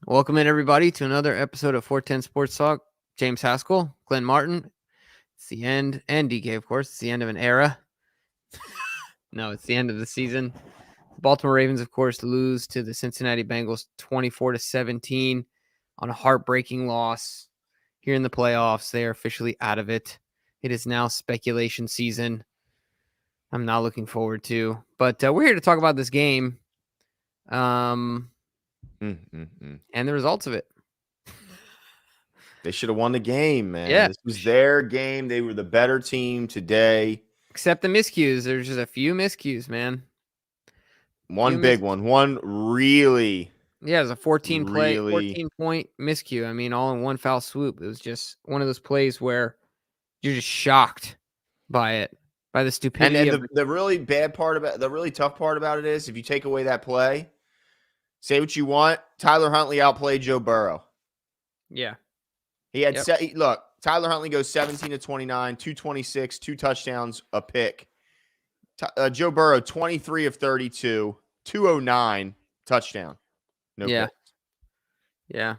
Welcome in, everybody, to another episode of 410 Sports Talk. James Haskell, Glenn Martin. It's the end, and DK, of course. It's the end of an era. No, it's the end of the season. The Baltimore Ravens, of course, lose to the Cincinnati Bengals 24-17 on a heartbreaking loss. Here in the playoffs, they are officially out of it. It is now speculation season. I'm not looking forward to, but we're here to talk about this game. And the results of it. They should have won the game, man. Yeah. This was their game. They were the better team today. Except the miscues. There's just a few miscues, man. One big one. One really. Yeah, it was a 14-point miscue. I mean, all in one foul swoop. It was just one of those plays where you're just shocked by it, by the stupidity. And the really bad part about the really tough part about it is if you take away that play, say what you want, Tyler Huntley outplayed Joe Burrow. Yeah. He had look, Tyler Huntley goes 17-29, 226, 2 touchdowns, a pick. Joe Burrow 23 of 32, 209, touchdown. No picks. Yeah.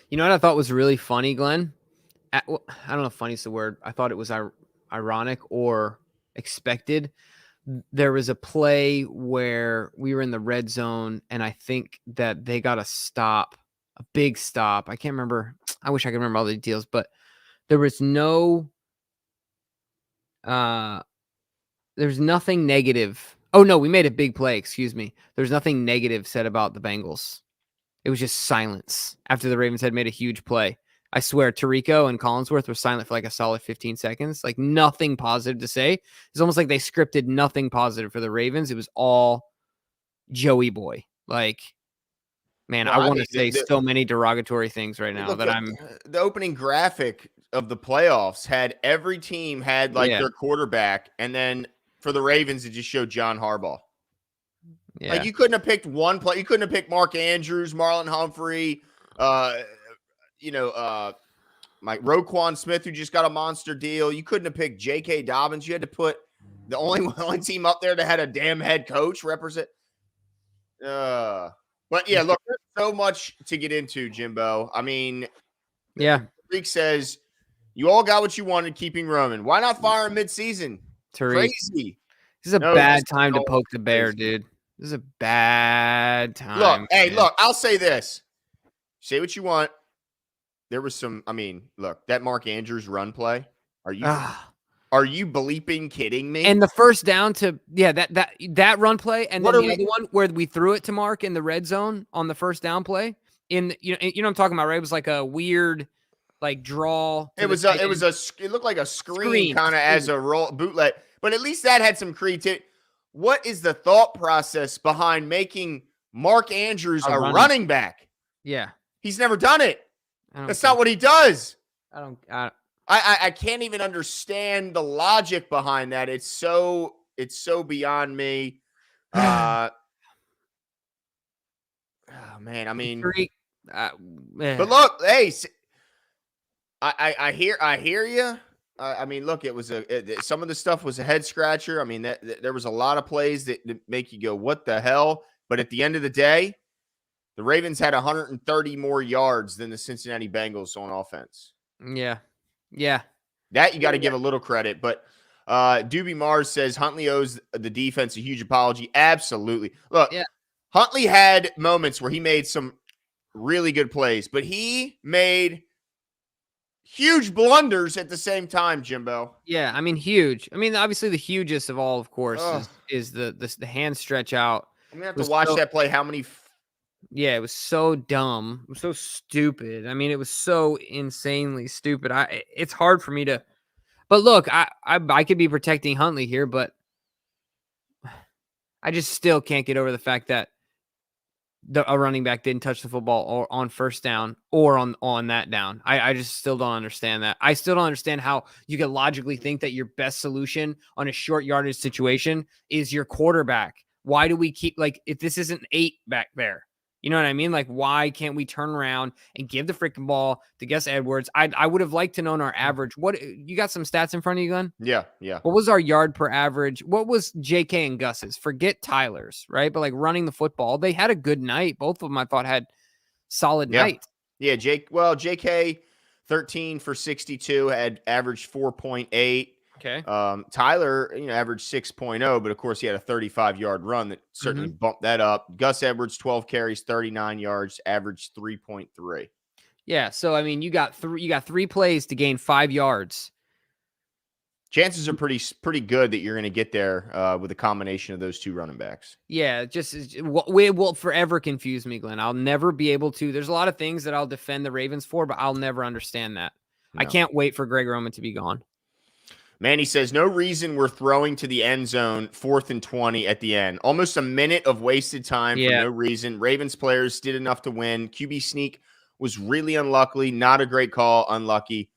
You know what I thought was really funny, Glenn? I don't know if funny is the word. I thought it was ironic or expected. There was a play where we were in the red zone, and I think that they got a stop, a big stop. I can't remember. I wish I could remember all the details, but there was there's nothing negative. Oh, no, we made a big play. Excuse me. There's nothing negative said about the Bengals. It was just silence after the Ravens had made a huge play. I swear, Tirico and Collinsworth were silent for like a solid 15 seconds. Like nothing positive to say. It's almost like they scripted nothing positive for the Ravens. It was all Joey boy. Like, man, I want to say so many derogatory things right now that I'm. The opening graphic of the playoffs had every team had their quarterback, and then for the Ravens, it just showed John Harbaugh. Yeah. Like you couldn't have picked one play. You couldn't have picked Mark Andrews, Marlon Humphrey, Mike Roquan Smith, who just got a monster deal. You couldn't have picked J.K. Dobbins. You had to put the only team up there that had a damn head coach represent. But yeah, look, there's so much to get into, Jimbo. I mean, Tariq says you all got what you wanted, keeping Roman. Why not fire him mid-season? Tariq. Crazy. This is a bad time to poke the bear, dude. This is a bad time. Look, I'll say this. Say what you want. There was some, that Mark Andrews run play. Are you bleeping kidding me? And the first down to that run play, and then the other one where we threw it to Mark in the red zone on the first down play. You know what I'm talking about, right? It was like a weird draw. It looked like a screen kind of as a roll bootleg, but at least that had some creativity. What is the thought process behind making Mark Andrews a running back? Yeah. He's never done it. That's not what he does. I can't even understand the logic behind that. It's so beyond me. Oh man, I mean, but look, hey, I hear you. I mean, look, it was some of the stuff was a head scratcher. I mean, there was a lot of plays that make you go, "What the hell?" But at the end of the day, the Ravens had 130 more yards than the Cincinnati Bengals on offense. Yeah. That you got to give a little credit. But Doobie Mars says Huntley owes the defense a huge apology. Absolutely. Look, Huntley had moments where he made some really good plays, but he made huge blunders at the same time, Jimbo. Yeah, I mean, huge. I mean, obviously the hugest of all, of course, is the hand stretch out. I'm going to have to watch that play. How many? Yeah, it was so dumb. It was so stupid. I mean, it was so insanely stupid. It's hard for me to. But look, I could be protecting Huntley here, but I just still can't get over the fact that a running back didn't touch the football or on first down or on that down. I just still don't understand that. I still don't understand how you can logically think that your best solution on a short yardage situation is your quarterback. Why do we keep if this isn't 8 back there? You know what I mean? Like, why can't we turn around and give the freaking ball to Gus Edwards? I would have liked to know our average. What you got some stats in front of you, Glenn? Yeah. What was our yard per average? What was JK and Gus's? Forget Tyler's, right? But running the football, they had a good night. Both of them, I thought, had solid Yeah. nights. Yeah, JK 13 for 62 had averaged 4.8. Okay. Tyler, averaged 6.0, but of course he had a 35-yard run that certainly bumped that up. Gus Edwards, 12 carries, 39 yards, averaged 3.3. Yeah. So, I mean, you got 3 plays to gain 5 yards. Chances are pretty good that you're going to get there with a combination of those two running backs. Yeah, it will forever confuse me, Glenn. I'll never be able to. There's a lot of things that I'll defend the Ravens for, but I'll never understand that. No. I can't wait for Greg Roman to be gone. Manny says, no reason we're throwing to the end zone 4th and 20 at the end. Almost a minute of wasted time for no reason. Ravens players did enough to win. QB sneak was really unlucky. Not a great call. Unlucky.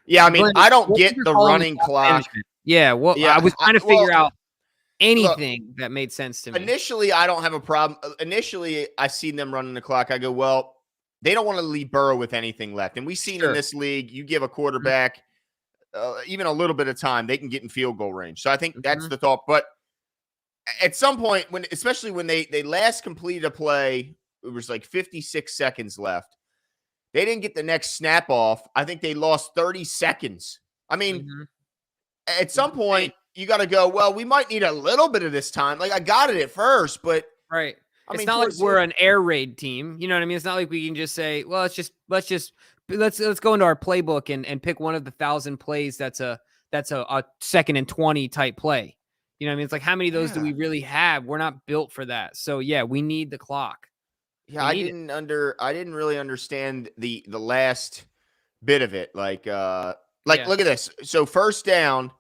Yeah, I mean, I don't get the running clock. Management? Yeah, I was trying to figure out anything that made sense to me. Initially, I don't have a problem. Initially, I seen them running the clock. I go, well, they don't want to leave Burrow with anything left. And we've seen in this league, you give a quarterback even a little bit of time, they can get in field goal range. So I think that's the thought. But at some point, especially when they last completed a play, it was like 56 seconds left. They didn't get the next snap off. I think they lost 30 seconds. I mean, at some point, you got to go, well, we might need a little bit of this time. Like, I got it at first, but right. It's not like we're an air raid team. You know what I mean? It's not like we can just say, well, let's go into our playbook and pick one of the 1,000 plays that's a 2nd and 20 type play. You know what I mean? It's like, how many of those do we really have? We're not built for that. So yeah, we need the clock. Yeah, I didn't really understand the last bit of it. Like look at this. So first down,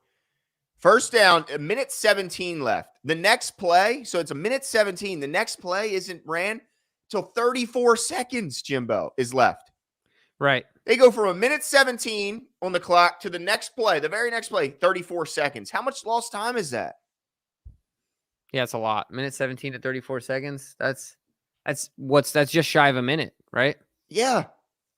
a minute 17 left. The next play, so it's a minute 17. The next play isn't ran till 34 seconds, Jimbo, is left. Right. They go from a minute 17 on the clock to the next play, the very next play, 34 seconds. How much lost time is that? Yeah, it's a lot. Minute 17 to 34 seconds. That's just shy of a minute, right? Yeah.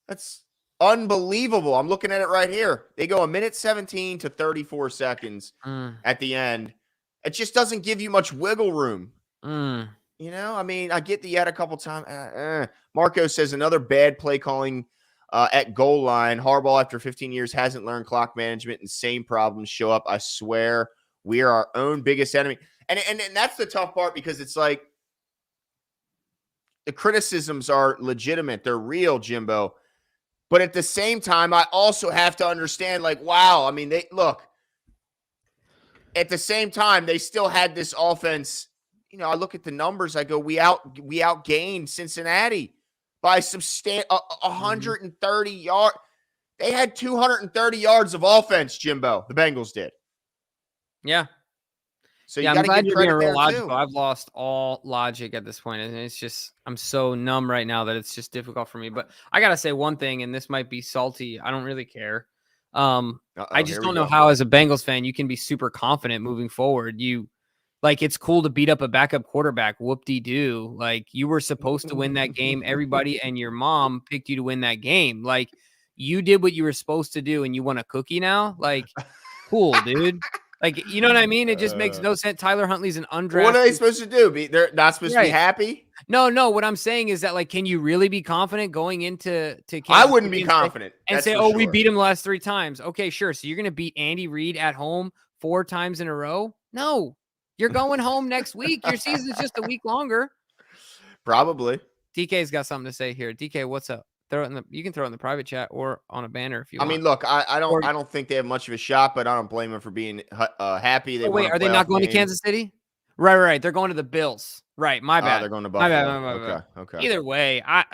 That's unbelievable. I'm looking at it right here. They go a minute 17 to 34 seconds at the end. It just doesn't give you much wiggle room. You know, I mean, I get that you had a couple times. Marco says another bad play calling at goal line. Harbaugh, after 15 years, hasn't learned clock management, and same problems show up. I swear, we are our own biggest enemy. And that's the tough part, because it's like the criticisms are legitimate. They're real, Jimbo. But at the same time, I also have to understand, like, wow, I mean, at the same time, they still had this offense. You know, I look at the numbers, I go, we outgained Cincinnati by 130 yards. They had 230 yards of offense, Jimbo. The Bengals did. Yeah. So you got to give credit there too. I've lost all logic at this point, and it's just, I'm so numb right now that it's just difficult for me. But I gotta say one thing, and this might be salty. I don't really care. I just don't know how, as a Bengals fan, you can be super confident moving forward. It's cool to beat up a backup quarterback. Whoop-de-doo. Like, you were supposed to win that game. Everybody and your mom picked you to win that game. Like, you did what you were supposed to do, and you want a cookie now? Like, cool, dude. Like, you know what I mean? It just makes no sense. Tyler Huntley's an undrafted. What are they supposed to do? They're not supposed to be happy? No. What I'm saying is that, like, can you really be confident going into Kansas I wouldn't be confident. And say, oh, we beat him the last 3 times. Okay, sure. So you're going to beat Andy Reid at home 4 times in a row? No. You're going home next week. Your season's just a week longer. Probably. DK's got something to say here. DK, what's up? You can throw it in the private chat or on a banner if you want. I mean, look, I don't think they have much of a shot, but I don't blame them for being happy. Wait, are they not going to Kansas City? Right. They're going to the Bills. Right. My bad. They're going to Buffalo. My bad. Okay. Either way, I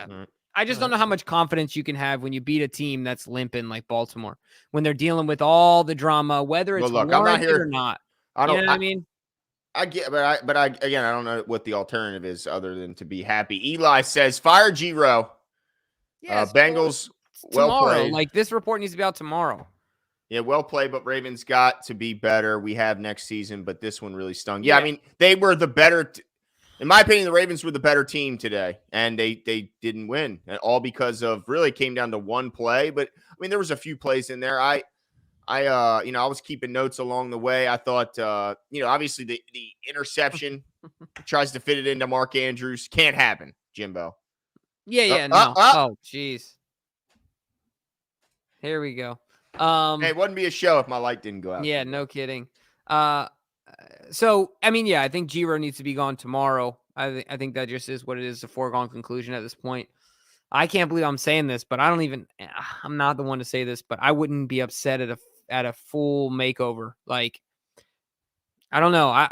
just don't know how much confidence you can have when you beat a team that's limping like Baltimore, when they're dealing with all the drama, whether it's warranted or not. You know what I mean? I get, but I again, I don't know what the alternative is other than to be happy. Eli says, fire G-Row. Yeah, Bengals, well played. Like, this report needs to be out tomorrow. Yeah, well played, but Ravens got to be better. We have next season, but this one really stung. Yeah. I mean, they were the better. In my opinion, the Ravens were the better team today, and they didn't win. And all because of, really came down to one play. But I mean, there was a few plays in there. I was keeping notes along the way. I thought, obviously the interception tries to fit it into Mark Andrews. Can't happen, Jimbo. Yeah, no. Oh, jeez. Here we go. Hey, it wouldn't be a show if my light didn't go out. Yeah, no kidding. So I mean, yeah, I think Giro needs to be gone tomorrow. I think that just is what it is, a foregone conclusion at this point. I can't believe I'm saying this, but I'm not the one to say this, but I wouldn't be upset at a full makeover. Like, I don't know. I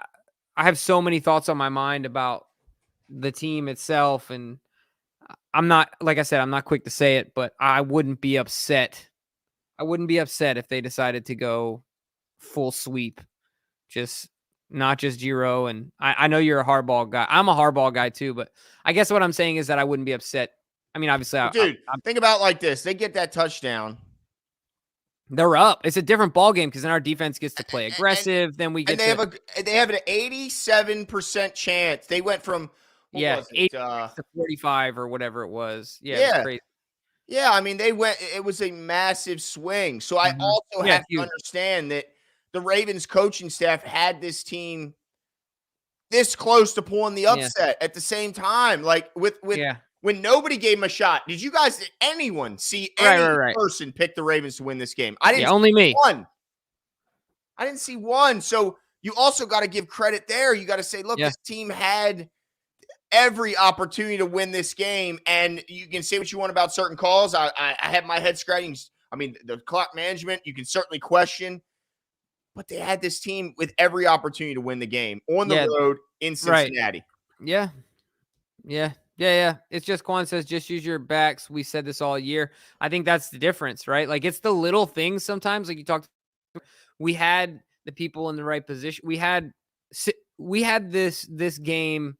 have so many thoughts on my mind about the team itself, and I'm not, like I said, I'm not quick to say it, but I wouldn't be upset. I wouldn't be upset if they decided to go full sweep. Just not just Giro. And I know you're a Harbaugh guy. I'm a Harbaugh guy too, but I guess what I'm saying is that I wouldn't be upset. I mean, obviously, Dude, think about it like this. They get that touchdown. They're up. It's a different ball game because then our defense gets to play aggressive. Then we get they have an 87% chance. They went from 80 to 45 or whatever it was. Yeah, yeah. It was crazy. Yeah, I mean, it was a massive swing. So I also have to understand that the Ravens coaching staff had this team this close to pulling the upset at the same time. Like when nobody gave him a shot. Did anyone see any person pick the Ravens to win this game? I didn't. Only me. One. I didn't see one. So you also got to give credit there. You got to say, look, this team had every opportunity to win this game, and you can say what you want about certain calls. I have my head scratching. I mean, the clock management, you can certainly question, but they had this team with every opportunity to win the game on the road in Cincinnati. Right. Yeah. It's just Quan says, just use your backs. We said this all year. I think that's the difference, right? Like, it's the little things sometimes. Like you talked, we had the people in the right position. We had this game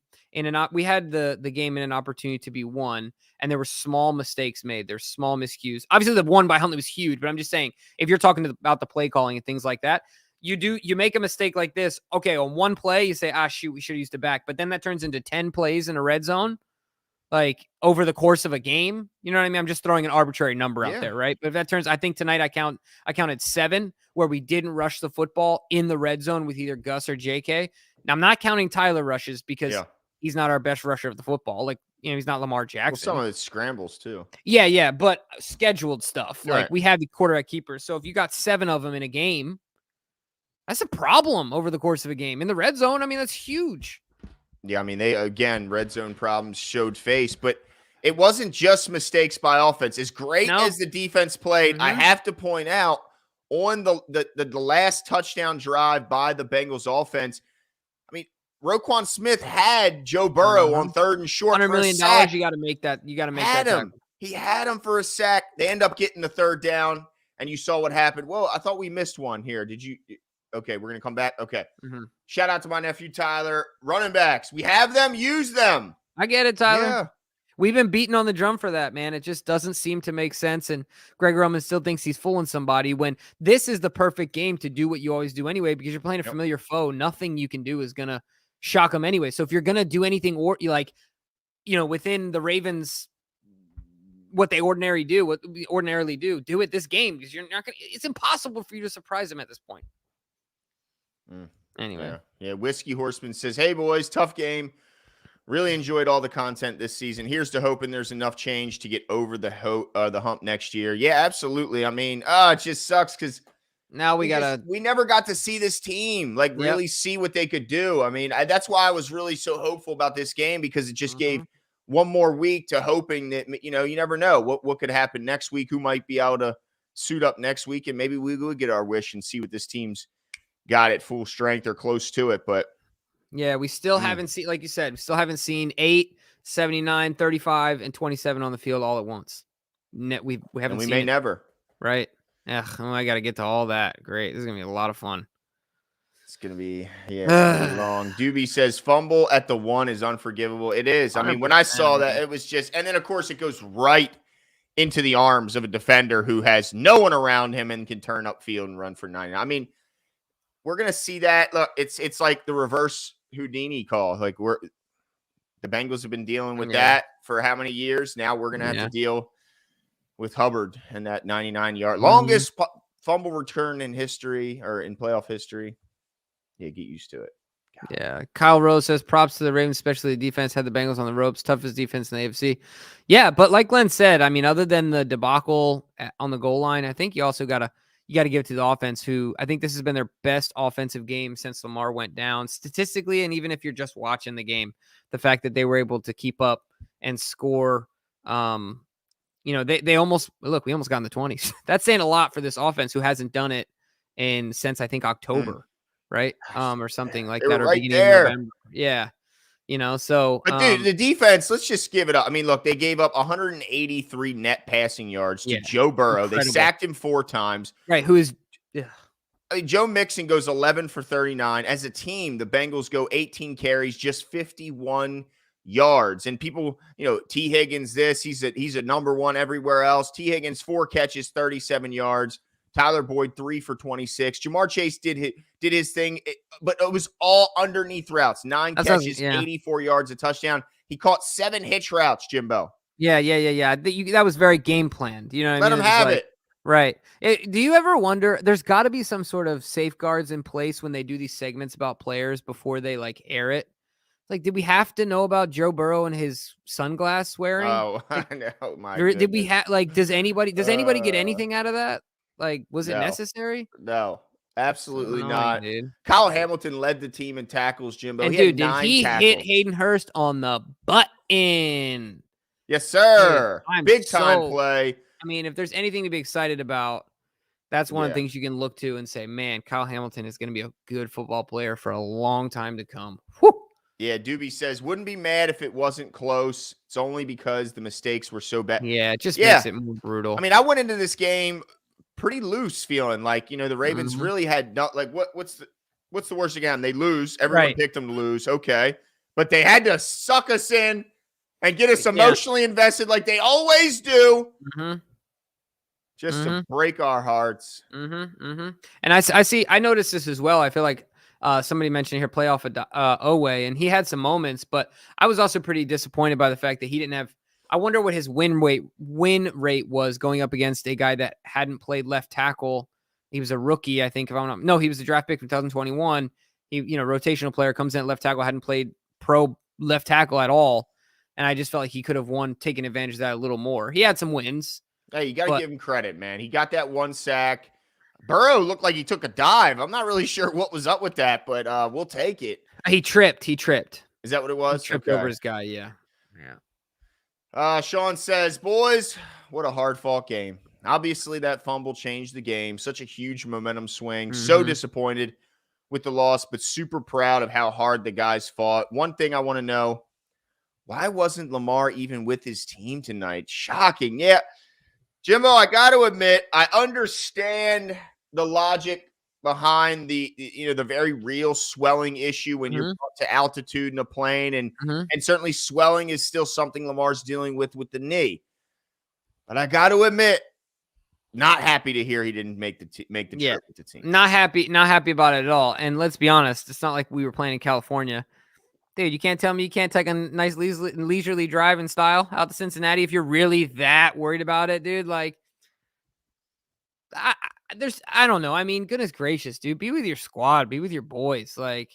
we had the game in an opportunity to be won, and there were small mistakes made. There's small miscues. Obviously, the one by Huntley was huge, but I'm just saying, if you're talking about the play calling and things like that, you make a mistake like this. Okay, on one play, you say, shoot, we should have used it back. But then that turns into 10 plays in a red zone, like over the course of a game. You know what I mean? I'm just throwing an arbitrary number out there, right? But if that turns, I think tonight I counted 7 where we didn't rush the football in the red zone with either Gus or JK. Now, I'm not counting Tyler rushes because he's not our best rusher of the football. Like, he's not Lamar Jackson. Well, some of it's scrambles too. Yeah, but scheduled stuff. Like, we have the quarterback keepers. So if you got 7 of them in a game, that's a problem over the course of a game. In the red zone, I mean, that's huge. Yeah, I mean, red zone problems showed face, but it wasn't just mistakes by offense. As great as the defense played, I have to point out on the last touchdown drive by the Bengals offense, I mean, Roquan Smith had Joe Burrow on 3rd and short. $100 million. You got to make that. You got to make that tackle. He had him for a sack. They end up getting the 3rd down, and you saw what happened. Well, I thought we missed one here. Did you? Okay, we're going to come back. Okay. Shout out to my nephew, Tyler. Running backs. We have them. Use them. I get it, Tyler. Yeah. We've been beating on the drum for that, man. It just doesn't seem to make sense. And Greg Roman still thinks he's fooling somebody when this is the perfect game to do what you always do anyway, because you're playing a familiar foe. Nothing you can do is going to shock them anyway. So if you're going to do anything within the Ravens, what they ordinarily do, do it this game, because you're not going to, it's impossible for you to surprise them at this point. Anyway. Yeah. Whiskey Horseman says, hey boys, tough game. Really enjoyed all the content this season. Here's to hoping there's enough change to get over the hump next year. Yeah, absolutely. I mean, it just sucks because now we never got to see this team really see what they could do. I mean, that's why I was really so hopeful about this game, because it just gave one more week to hoping that, you never know what could happen next week. Who might be able to suit up next week, and maybe we would get our wish and see what this team's got at full strength or close to it. But yeah, we still haven't seen, like you said, we still haven't seen 8, 79, 35, and 27 on the field all at once. We haven't seen it. Never. Right. I got to get to all that. Great. This is going to be a lot of fun. It's going to be, long. Doobie says fumble at the 1 is unforgivable. It is. I mean, when I saw that, it was just, and then of course it goes right into the arms of a defender who has no one around him and can turn upfield and run for 90. I mean, we're going to see that. Look, it's like the reverse Houdini call. Like the Bengals have been dealing with that for how many years? Now we're going to have to deal with Hubbard and that 99-yard longest fumble return in history, or in playoff history. Yeah, get used to it. Yeah. Kyle Rose says props to the Ravens, especially the defense, had the Bengals on the ropes, toughest defense in the AFC. Yeah, but like Glenn said, I mean, other than the debacle on the goal line, I think you also gotta give it to the offense, who I think this has been their best offensive game since Lamar went down statistically. And even if you're just watching the game, the fact that they were able to keep up and score, they almost we almost got in the 20s. That's saying a lot for this offense, who hasn't done it since I think October. Right? Or something like They that, were or right beginning of there. November. Yeah. So But dude, the defense, let's just give it up. I mean, look, they gave up 183 net passing yards to Joe Burrow. Incredible. They sacked him 4 times. Right, who is I mean, Joe Mixon goes 11 for 39. As a team, the Bengals go 18 carries, just 51 yards. And people, T. Higgins, he's a number one everywhere else. T. Higgins, 4 catches, 37 yards. Tyler Boyd, 3 for 26. Jamar Chase did his thing, but it was all underneath routes. 9 catches, 84 yards, a touchdown. He caught 7 hitch routes, Jimbo. Yeah. That was very game planned. You know what I mean? Let him have it. Right. Do you ever wonder, there's got to be some sort of safeguards in place when they do these segments about players before they air it? Like, did we have to know about Joe Burrow and his sunglass wearing? Oh, I know. My did we have does anybody get anything out of that? Was it necessary? No, absolutely not. Dude. Kyle Hamilton led the team in tackles, Jimbo. And he dude, did he hit Hayden Hurst on the button? Yes, sir. Dude, big time play. I mean, if there's anything to be excited about, that's one of the things you can look to and say, man, Kyle Hamilton is going to be a good football player for a long time to come. Whew. Yeah, Doobie says, wouldn't be mad if it wasn't close. It's only because the mistakes were so bad. Yeah, it just makes it more brutal. I mean, I went into this game pretty loose, feeling like, the Ravens really had not what's the worst again? They lose. Everyone picked them to lose. Okay. But they had to suck us in and get us emotionally invested like they always do. Just to break our hearts. And I noticed this as well. I feel like somebody mentioned here playoff Owe, and he had some moments, but I was also pretty disappointed by the fact that he didn't have. I wonder what his win rate was going up against a guy that hadn't played left tackle. He was a rookie, I think. He was a draft pick from 2021. He, rotational player, comes in at left tackle, hadn't played pro left tackle at all, and I just felt like he could have taken advantage of that a little more. He had some wins. Hey, you got to give him credit, man. He got that 1 sack. Burrow looked like he took a dive. I'm not really sure what was up with that, but we'll take it. He tripped. Is that what it was? He tripped over his guy, yeah. Sean says, boys, what a hard-fought game. Obviously, that fumble changed the game. Such a huge momentum swing. So disappointed with the loss, but super proud of how hard the guys fought. One thing I want to know, why wasn't Lamar even with his team tonight? Shocking. Yeah. Jimbo, I got to admit, I understand the logic behind the very real swelling issue when you're up to altitude in a plane, and certainly swelling is still something Lamar's dealing with the knee. But I got to admit, not happy to hear he didn't make the trip with the team. Not happy about it at all. And let's be honest, it's not like we were playing in California. Dude, you can't tell me you can't take a nice leisurely drive in style out to Cincinnati if you're really that worried about it, dude. I don't know. I mean, goodness gracious, dude. Be with your squad. Be with your boys. I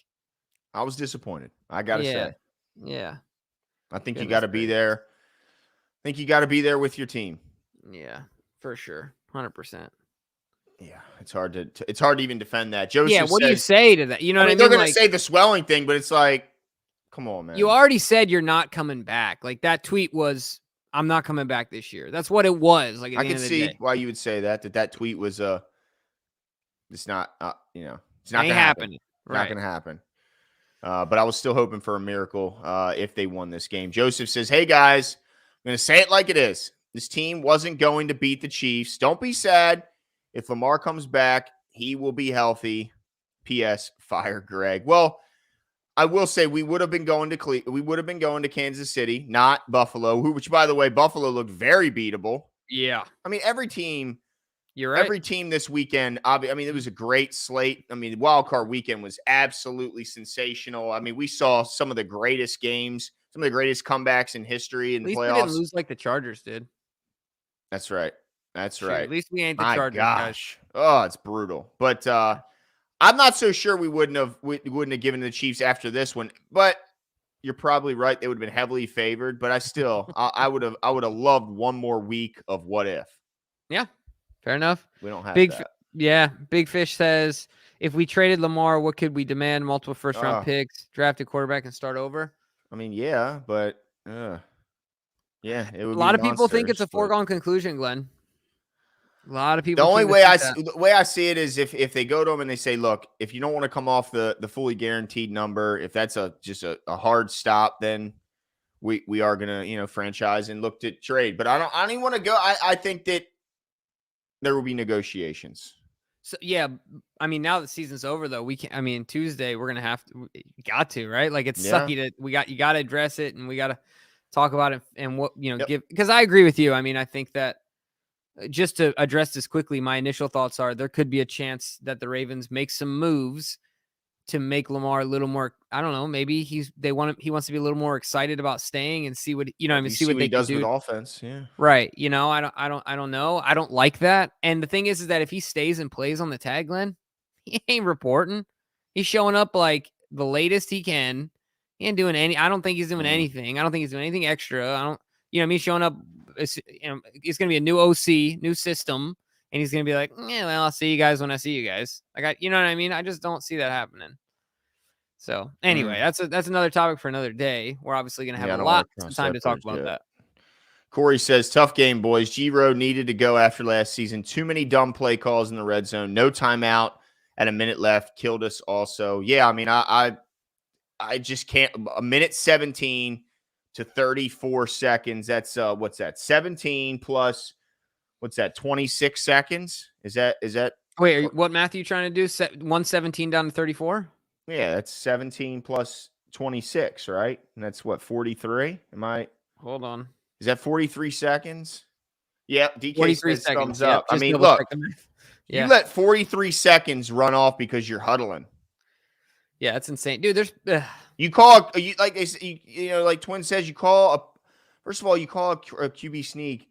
was disappointed. I got to say. Yeah. I think you got to be there. I think you got to be there with your team. Yeah, for sure. 100%. Yeah, it's hard to even defend that. Joseph what do you say to that? You know what I mean? They're going to say the swelling thing, but it's like, come on, man. You already said you're not coming back. That tweet was, I'm not coming back this year. That's what it was. I can see why you would say that tweet was it's not it's not going to happen. Right. Not going to happen. But I was still hoping for a miracle if they won this game. Joseph says, "Hey guys, I'm going to say it like it is. This team wasn't going to beat the Chiefs. Don't be sad. If Lamar comes back, he will be healthy. P.S. Fire Greg." Well, I will say we would have been going to Kansas City, not Buffalo, which, by the way, Buffalo looked very beatable. Yeah. I mean, every team. You're right. Every team this weekend, I mean, it was a great slate. I mean, wildcard weekend was absolutely sensational. I mean, we saw some of the greatest games, some of the greatest comebacks in history in the playoffs. We didn't lose like the Chargers did. That's right. Right. At least we ain't the Chargers, gosh. Guys. Oh, it's brutal. But I'm not so sure we wouldn't have given the Chiefs after this one, but you're probably right. They would have been heavily favored, but I would have loved one more week of what if. Yeah, fair enough. We don't have that. Big Fish says, if we traded Lamar, what could we demand? Multiple first-round picks, draft a quarterback, and start over? I mean, yeah, but yeah, it would a lot be of people think it's a monsters, but foregone conclusion, Glenn. A lot of the people. only way I see it is if they go to him and they say, look, if you don't want to come off the fully guaranteed number, if that's just a hard stop, then we are gonna franchise and look to trade. But I don't even want to go. I think that there will be negotiations. So yeah, I mean, now that the season's over, though, we can. I mean, Tuesday we're gonna have to, right? Like, it's sucky that you got to address it, and we got to talk about it and what give. Because I agree with you. I mean, I think that just to address this quickly, my initial thoughts are there could be a chance that the Ravens make some moves to make Lamar a little more. I don't know. Maybe he wants to be a little more excited about staying and see what see what they does can do with offense. Yeah. Right. I don't know. I don't like that. And the thing is that if he stays and plays on the tag, Glenn, he ain't reporting. He's showing up like the latest he can. He ain't doing I don't think he's doing anything. I don't think he's doing anything extra. I don't, he's showing up. It's going to be a new OC, new system. And he's going to be like, yeah, well, I'll see you guys when I see you guys. You know what I mean? I just don't see that happening. So anyway, that's another topic for another day. We're obviously going to have a lot of time to talk about that. Corey says, tough game, boys. G-Row needed to go after last season. Too many dumb play calls in the red zone. No timeout at a minute left. Killed us also. Yeah, I mean, I just can't. A minute 17 to 34 seconds. That's, what's that? 17 plus, what's that? 26 seconds? Is that? Wait, what math are you trying to do? 117 down to 34? Yeah, that's 17 plus 26, right? And that's what, 43? Hold on. Is that 43 seconds? Yep. DK 43 says seconds. thumbs up. Yep, I mean, look, you let 43 seconds run off because you're huddling. Yeah, that's insane, dude. There's you call like they say, like Twin says, you call first of all, you call a QB sneak.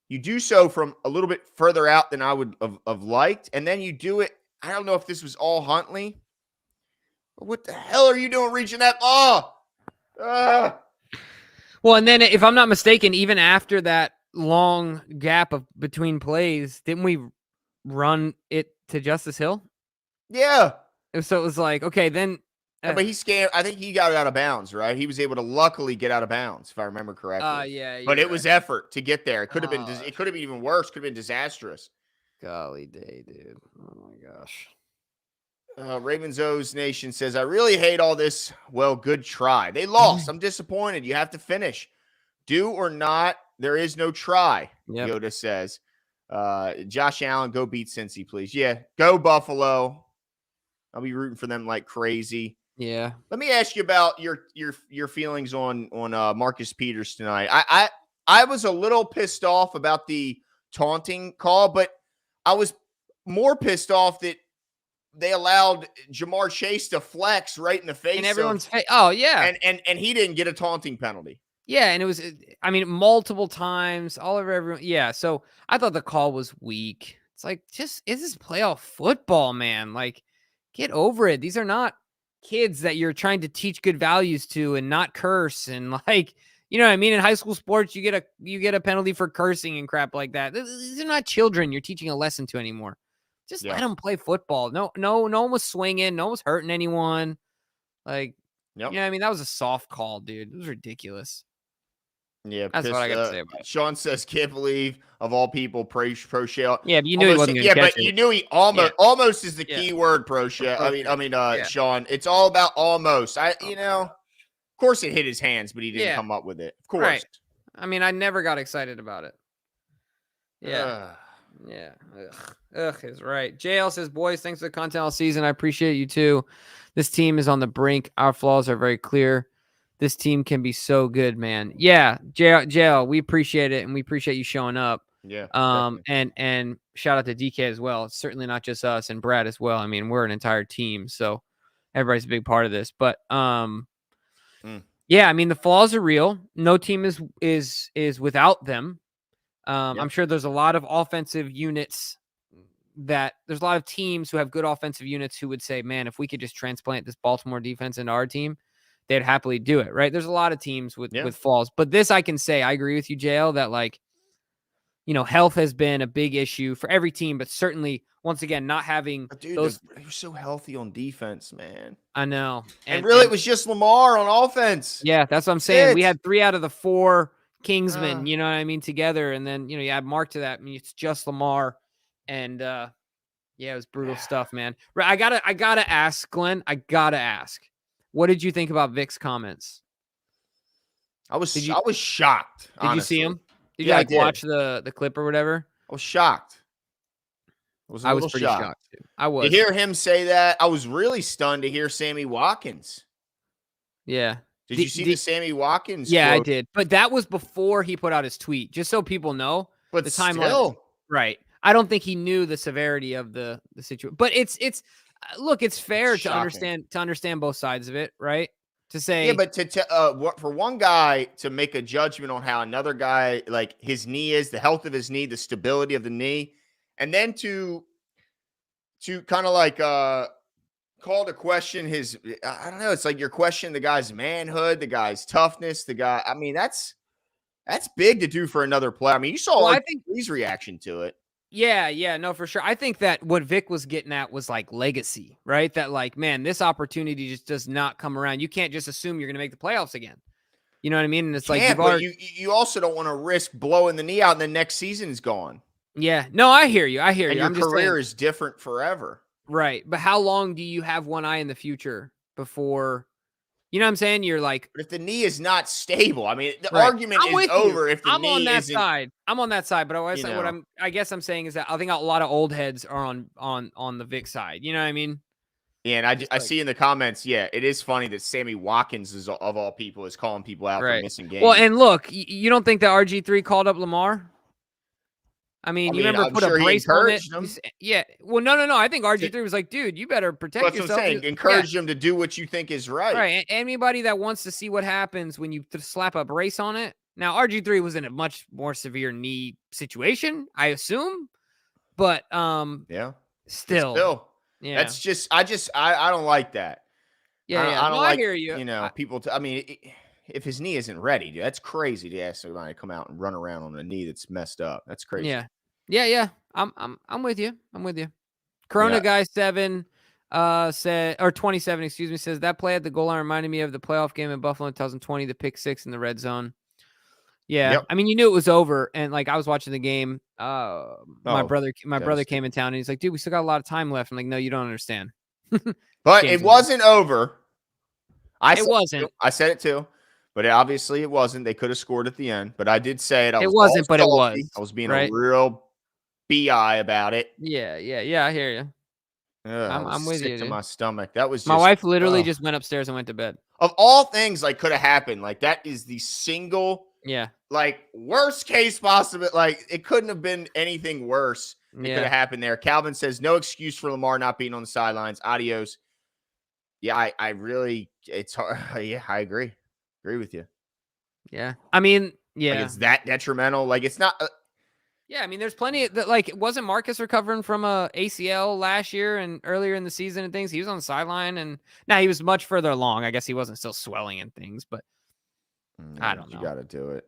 You do so from a little bit further out than I would have liked, and then you do it. I don't know if this was all Huntley. What the hell are you doing reaching that ball? Well, and then if I'm not mistaken, even after that long gap between plays, didn't we run it to Justice Hill? Yeah. So it was like, okay, then. Yeah, but he scanned. I think he got out of bounds, right? He was able to luckily get out of bounds, if I remember correctly. Yeah. But it was effort to get there. It could have been. It could have been even worse. Could have been disastrous. Golly day, dude. Oh my gosh. Ravens O's Nation says, I really hate all this. Well, good try. They lost. I'm disappointed. You have to finish. Do or not, there is no try, Yoda says. Josh Allen, go beat Cincy, please. Yeah, go Buffalo. I'll be rooting for them like crazy. Yeah. Let me ask you about your feelings on Marcus Peters tonight. I was a little pissed off about the taunting call, but I was more pissed off that they allowed Jamar Chase to flex right in the face. In everyone's face. Oh, yeah. And he didn't get a taunting penalty. Yeah, and it was, I mean, multiple times, all over everyone. Yeah, so I thought the call was weak. It's like, is this playoff football, man? Like, get over it. These are not kids that you're trying to teach good values to and not curse. And like, you know what I mean? In high school sports, you get a penalty for cursing and crap like that. These are not children you're teaching a lesson to anymore. Just let them play football. No one was swinging. No one was hurting anyone. Like, you know what I mean? That was a soft call, dude. It was ridiculous. Yeah, that's what I got to say about it. Sean says, can't believe, of all people, Proche. Yeah, but you knew he wasn't going to catch it. You knew he almost is the key word, Proche. I mean, Sean, it's all about almost. Of course it hit his hands, but he didn't come up with it. Of course. Right. I mean, I never got excited about it. Yeah. Yeah. Ugh is right. JL says, boys, thanks for the content all season. I appreciate you too. This team is on the brink. Our flaws are very clear. This team can be so good, man. Yeah, JL, we appreciate it, and we appreciate you showing up. Yeah. And shout out to DK as well. It's certainly not just us and Brad as well. I mean, we're an entire team, so everybody's a big part of this. But yeah, I mean, the flaws are real. No team is without them. I'm sure there's a lot of offensive units that there's a lot of teams who have good offensive units who would say, man, if we could just transplant this Baltimore defense into our team, they'd happily do it, right? There's a lot of teams with flaws. But this I can say, I agree with you, JL, that like, health has been a big issue for every team, but certainly, once again, not having those. They were so healthy on defense, man. I know. And really, it was just Lamar on offense. Yeah, that's what I'm saying. We had 3 out of the 4 Kingsmen, you know what I mean, together. And then, you add Mark to that. I mean, it's just Lamar. And, it was brutal stuff, man. I gotta ask, Glenn. What did you think about Vic's comments? I was shocked. Did you see him? Did you watch the clip or whatever? I was shocked. I was pretty shocked too. I was. To hear him say that, I was really stunned to hear Sammy Watkins. Yeah. Did you see the Sammy Watkins? Yeah, quote? I did. But that was before he put out his tweet, just so people know. But the timeline. Still. Right. I don't think he knew the severity of the situation. But it's look, it's fair to understand both sides of it, right? To say, yeah, but for one guy to make a judgment on how another guy, like his knee is, the health of his knee, the stability of the knee, and then to kind of like call to question his, I don't know, it's like you're questioning the guy's manhood, the guy's toughness, I mean, that's big to do for another player. I mean, you saw I think his reaction to it. Yeah, no, for sure. I think that what Vic was getting at was like legacy, right? That like, man, this opportunity just does not come around. You can't just assume you're going to make the playoffs again. You know what I mean? And it's like, you also don't want to risk blowing the knee out and the next season is gone. Yeah, no, I hear you. And your career is different forever. Right. But how long do you have one eye in the future before, you know what I'm saying? You're like, but if the knee is not stable, I mean, the argument is over if the knee on that isn't. side. I'm on that side, but I guess I'm saying is that I think a lot of old heads are on the Vic side. You know what I mean? Yeah, and I see in the comments, it is funny that Sammy Watkins is of all people is calling people out for missing games. Well, and look, you don't think that RG3 called up Lamar? I mean, you remember put a brace on it. Yeah. Well, no. I think RG3 was like, dude, you better protect yourself. That's what I'm saying. Encourage him to do what you think is right. Right. Anybody that wants to see what happens when you slap a brace on it. Now, RG3 was in a much more severe knee situation, I assume. But still. Yeah. That's just I don't like that. Yeah. I don't like, I hear you. People. I mean, if his knee isn't ready, dude, that's crazy to ask somebody to come out and run around on a knee that's messed up. That's crazy. Yeah. I'm with you. Corona guy 7 said, or 27, excuse me, says that play at the goal line reminded me of the playoff game in Buffalo in 2020, the pick 6 in the red zone. Yeah. Yep. I mean, you knew it was over. And like, I was watching the game. My brother came in town and he's like, dude, we still got a lot of time left. I'm like, no, you don't understand. But it wasn't over. I said it too. But obviously it wasn't. They could have scored at the end. But I did say it. It wasn't, but it was. I was being a real BI about it. Yeah. I hear you. I'm with you. To my stomach. That was just, my wife literally just went upstairs and went to bed. Of all things, like could have happened, like that is the single, like worst case possible. Like it couldn't have been anything worse. It could have happened there. Calvin says no excuse for Lamar not being on the sidelines. Adios. Yeah, I really, it's hard. Yeah, I agree. Agree with you. Yeah. I mean, like it's that detrimental. Like it's not. Yeah, I mean, there's plenty of like, wasn't Marcus recovering from a ACL last year and earlier in the season and things? He was on the sideline, and now he was much further along. I guess he wasn't still swelling and things, but I don't know. You got to do it.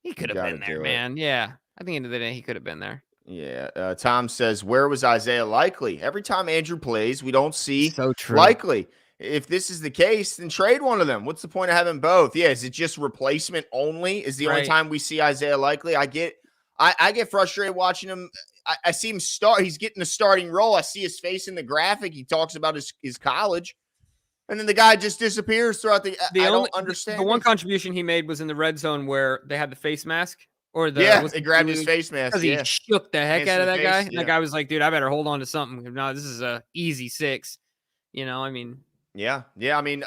He could have been there, man. Yeah, I think end of the day he could have been there. Yeah. Tom says, where was Isaiah Likely? Every time Andrew plays, we don't see true. Likely. If this is the case, then trade one of them. What's the point of having both? Yeah, is it just replacement only? Is the only time we see Isaiah Likely? I get frustrated watching him. I see him start. He's getting the starting role. I see his face in the graphic. He talks about his college. And then the guy just disappears throughout I don't understand. The one contribution he made was in the red zone where they had the face mask. They grabbed his face mask. Because he shook the heck out of that guy. And that guy was like, dude, I better hold on to something. No, this is a easy 6. I mean. Yeah. I mean,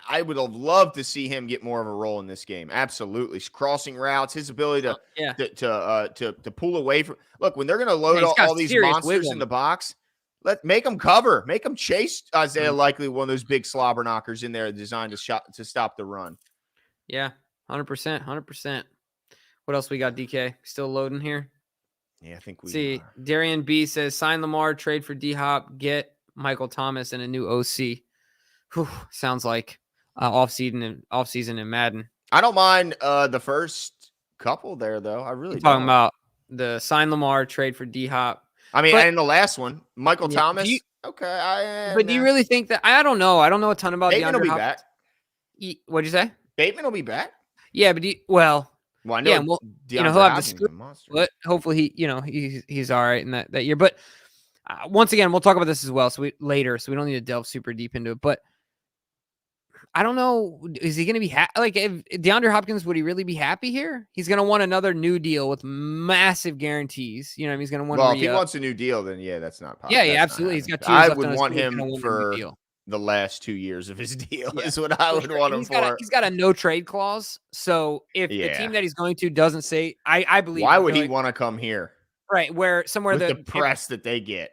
I would have loved to see him get more of a role in this game. Absolutely, crossing routes, his ability to pull away from. Look, when they're going to load all these monsters in the box, make them cover, make them chase Isaiah Likely, one of those big slobber knockers in there designed to stop the run. Yeah, 100%. What else we got? DK still loading here. Yeah, I think we See, Darian B says, sign Lamar, trade for D-Hop, get Michael Thomas and a new OC. Whew, sounds like off-season in Madden. I don't mind the first couple there, though. I really You're talking don't. about the sign Lamar, trade for D-Hop. I mean, But and the last one, Michael yeah, Thomas. Okay. but do you really think that? I don't know. I don't know a ton about Bateman will DeAndre be Hopkins. back. What'd you say? Bateman will be back. Yeah, but Well, I know. yeah, well, DeAndre he'll have Hopkins is a the monster. but hopefully he's all right in that year. But once again, we'll talk about this as well. So we don't need to delve super deep into it. But I don't know. Is he going to be like if DeAndre Hopkins? Would he really be happy here? He's going to want another new deal with massive guarantees. You know, what I mean? He's going to want. Well, if he wants a new deal, then yeah, that's not possible. Yeah, absolutely. He's got 2 years I left would on his want deal. him for the last 2 years of his deal. Yeah. Is what I would want him for. He's got a no trade clause. So if the team that he's going to doesn't say, I believe. Why would he want to come here? Right, where somewhere with the press that they get.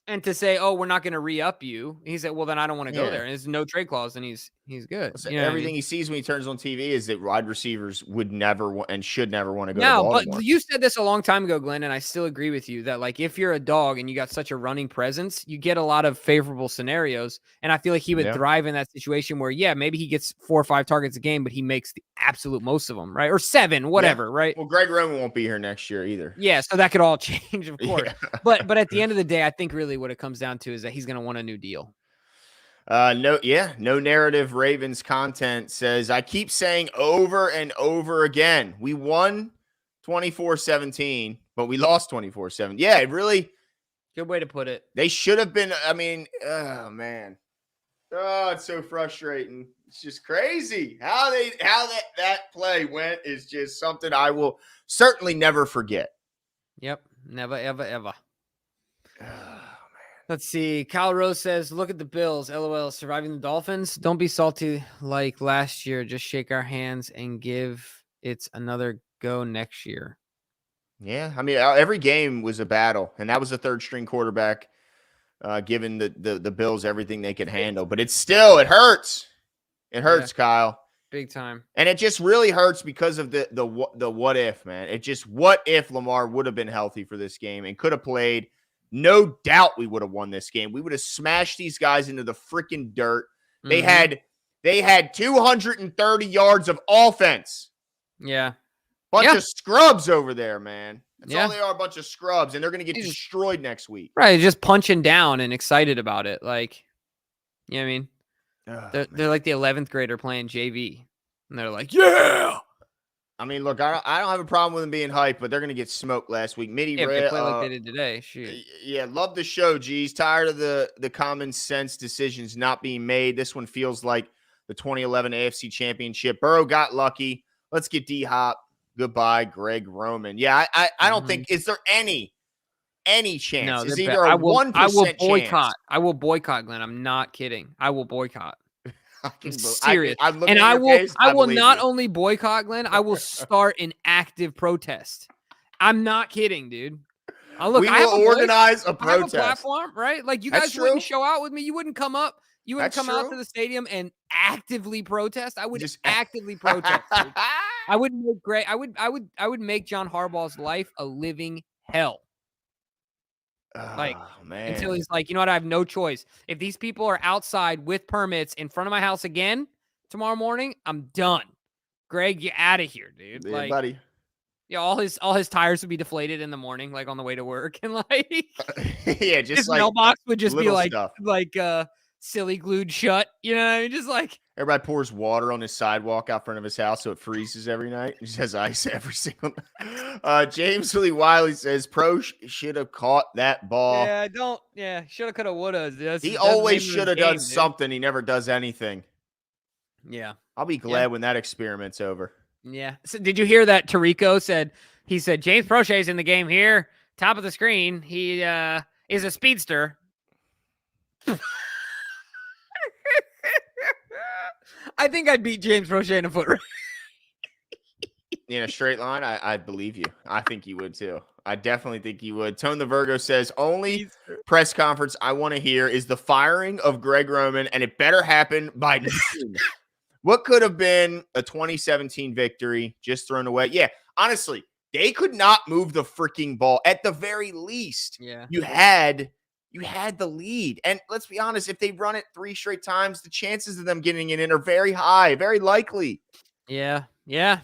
And to say, oh, we're not going to re-up you. He said, well, then I don't want to go there. And there's no trade clause, and he's good. Listen, everything he sees when he turns on TV is that wide receivers would never and should never want to go to Baltimore. But you said this a long time ago, Glenn, and I still agree with you that, like, if you're a dog and you got such a running presence, you get a lot of favorable scenarios. And I feel like he would thrive in that situation where, maybe he gets 4 or 5 targets a game, but he makes the absolute most of them, right? Or 7, whatever, right? Well, Greg Roman won't be here next year either. Yeah, so that could all change, of course. But at the end of the day, I think really what it comes down to is that he's going to want a new deal. No narrative Ravens content says, I keep saying over and over again, we won 24-17, but we lost 24-7. Yeah, it really. Good way to put it. They should have been, oh man. Oh, it's so frustrating. It's just crazy. How that play went is just something I will certainly never forget. Yep. Never, ever, ever. Let's see. Kyle Rose says, look at the Bills. LOL. Surviving the Dolphins. Don't be salty like last year. Just shake our hands and give it another go next year. Yeah. I mean, every game was a battle, and that was a third string quarterback giving the Bills everything they could handle. But it hurts. It hurts, Kyle. Big time. And it just really hurts because of the what if, man. It just, what if Lamar would have been healthy for this game and could have played? No doubt we would have won this game. We would have smashed these guys into the freaking dirt. They had 230 yards of offense. Yeah. Bunch of scrubs over there, man. That's all they are, a bunch of scrubs, and they're going to get destroyed next week. Right, just punching down and excited about it. Like, you know what I mean? They're like the 11th grader playing JV, and they're like, yeah! I mean, look, I don't have a problem with them being hyped, but they're going to get smoked last week. If they play like they did today, shoot. Yeah, love the show, G's. Tired of the common sense decisions not being made. This one feels like the 2011 AFC Championship. Burrow got lucky. Let's get D-Hop. Goodbye, Greg Roman. Yeah, I don't think, is there any chance? No, is either a 1% I will boycott. chance? I will boycott, Glenn. I'm not kidding. I will boycott. I'm serious. I will not only boycott, Glenn, I will start an active protest. I'm not kidding, dude. We will organize a protest. I have a platform, right? Like, you guys wouldn't show out with me. You wouldn't come up. You wouldn't come out to the stadium and actively protest. I would just actively protest. I would make I would make John Harbaugh's life a living hell. Until he's like, you know what? I have no choice. If these people are outside with permits in front of my house again tomorrow morning, I'm done. Greg, you're out of here, dude. Yeah, buddy. Yeah, all his tires would be deflated in the morning, like on the way to work, and like just his like mailbox would just be like stuff. Silly glued shut. You know what I mean? Just like everybody pours water on his sidewalk out front of his house so it freezes every night. He just has ice every single night. James Lee Wiley says Proche should have caught that ball. Shoulda, coulda, woulda. He always should have done something. He never does anything. Yeah. I'll be glad when that experiment's over. Yeah. So did you hear that Tirico said James Proche's in the game here, top of the screen. He is a speedster. I think I'd beat James Proche in a foot race. In a straight line, I believe you. I think you would too. I definitely think you would. Tone the Virgo says, only press conference I want to hear is the firing of Greg Roman, and it better happen by noon. What could have been a 2017 victory just thrown away? Yeah, honestly, They could not move the freaking ball. At the very least, Yeah. you had the lead. And let's be honest, if they run it 3 straight times, the chances of them getting it in are very high, very likely. Yeah. Yeah.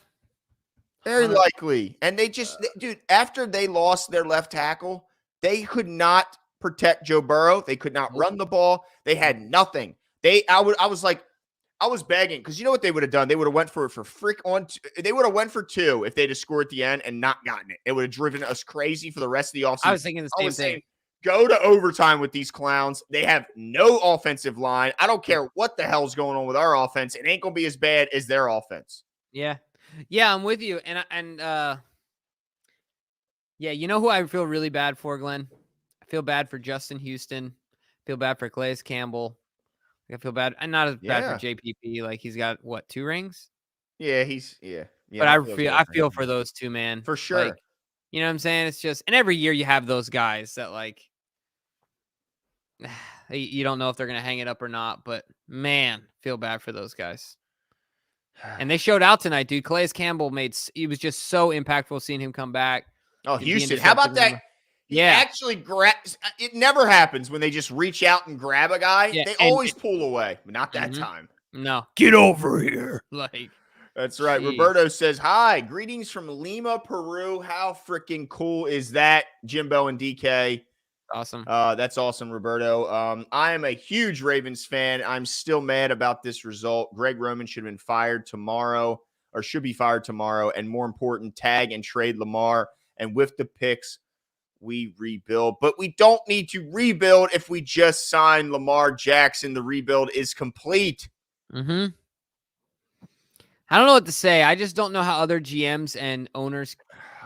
Very 100 likely. And they just, dude, after they lost their left tackle, they could not protect Joe Burrow. They could not Nope. run the ball. They had nothing. I was begging, because you know what they would have done? They would have went for they would have went for 2 if they'd have scored at the end and not gotten it. It would have driven us crazy for the rest of the offseason. I was thinking the same thing. Saying, go to overtime with these clowns. They have no offensive line. I don't care what the hell's going on with our offense. It ain't going to be as bad as their offense. Yeah. Yeah, I'm with you. Yeah, you know who I feel really bad for, Glenn? I feel bad for Justin Houston. I feel bad for Calais Campbell. I feel bad. And not as bad for JPP. Like, he's got, what, 2 rings? Yeah, But I feel for those 2, man. For sure. Like, you know what I'm saying? It's just, and every year you have those guys that, like, you don't know if they're going to hang it up or not. But, man, feel bad for those guys. And they showed out tonight, dude. Calais Campbell he was just so impactful seeing him come back. Oh, Houston. How about that? Actually grabs. It never happens when they just reach out and grab a guy. Yeah, they always pull away, but not that time. No. Get over here. Like, that's right. Geez. Roberto says, hi, greetings from Lima, Peru. How freaking cool is that, Jimbo and DK? Awesome. That's awesome, Roberto. I am a huge Ravens fan. I'm still mad about this result. Greg Roman should have been fired tomorrow, or should be fired tomorrow. And more important, tag and trade Lamar. And with the picks, we rebuild. But we don't need to rebuild if we just sign Lamar Jackson. The rebuild is complete. Mm-hmm. I don't know what to say. I just don't know how other GMs and owners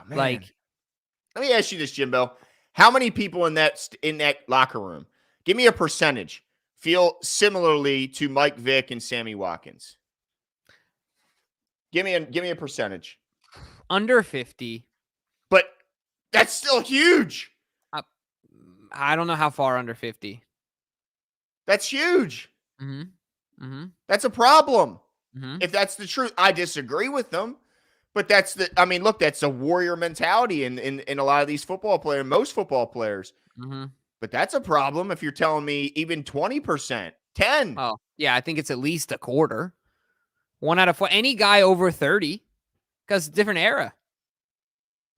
like. Let me ask you this, Jimbo. How many people in that locker room, give me a percentage, feel similarly to Mike Vick and Sammy Watkins? Give me a percentage. Under 50. But that's still huge. I don't know how far under 50. That's huge. Mm-hmm. Mm-hmm. That's a problem. Mm-hmm. If that's the truth, I disagree with them. But that's a warrior mentality in a lot of these football players, most football players. Mm-hmm. But that's a problem if you're telling me even 20%, 10. Oh, yeah, I think it's at least a quarter. 1 out of 4. Any guy over 30, because different era.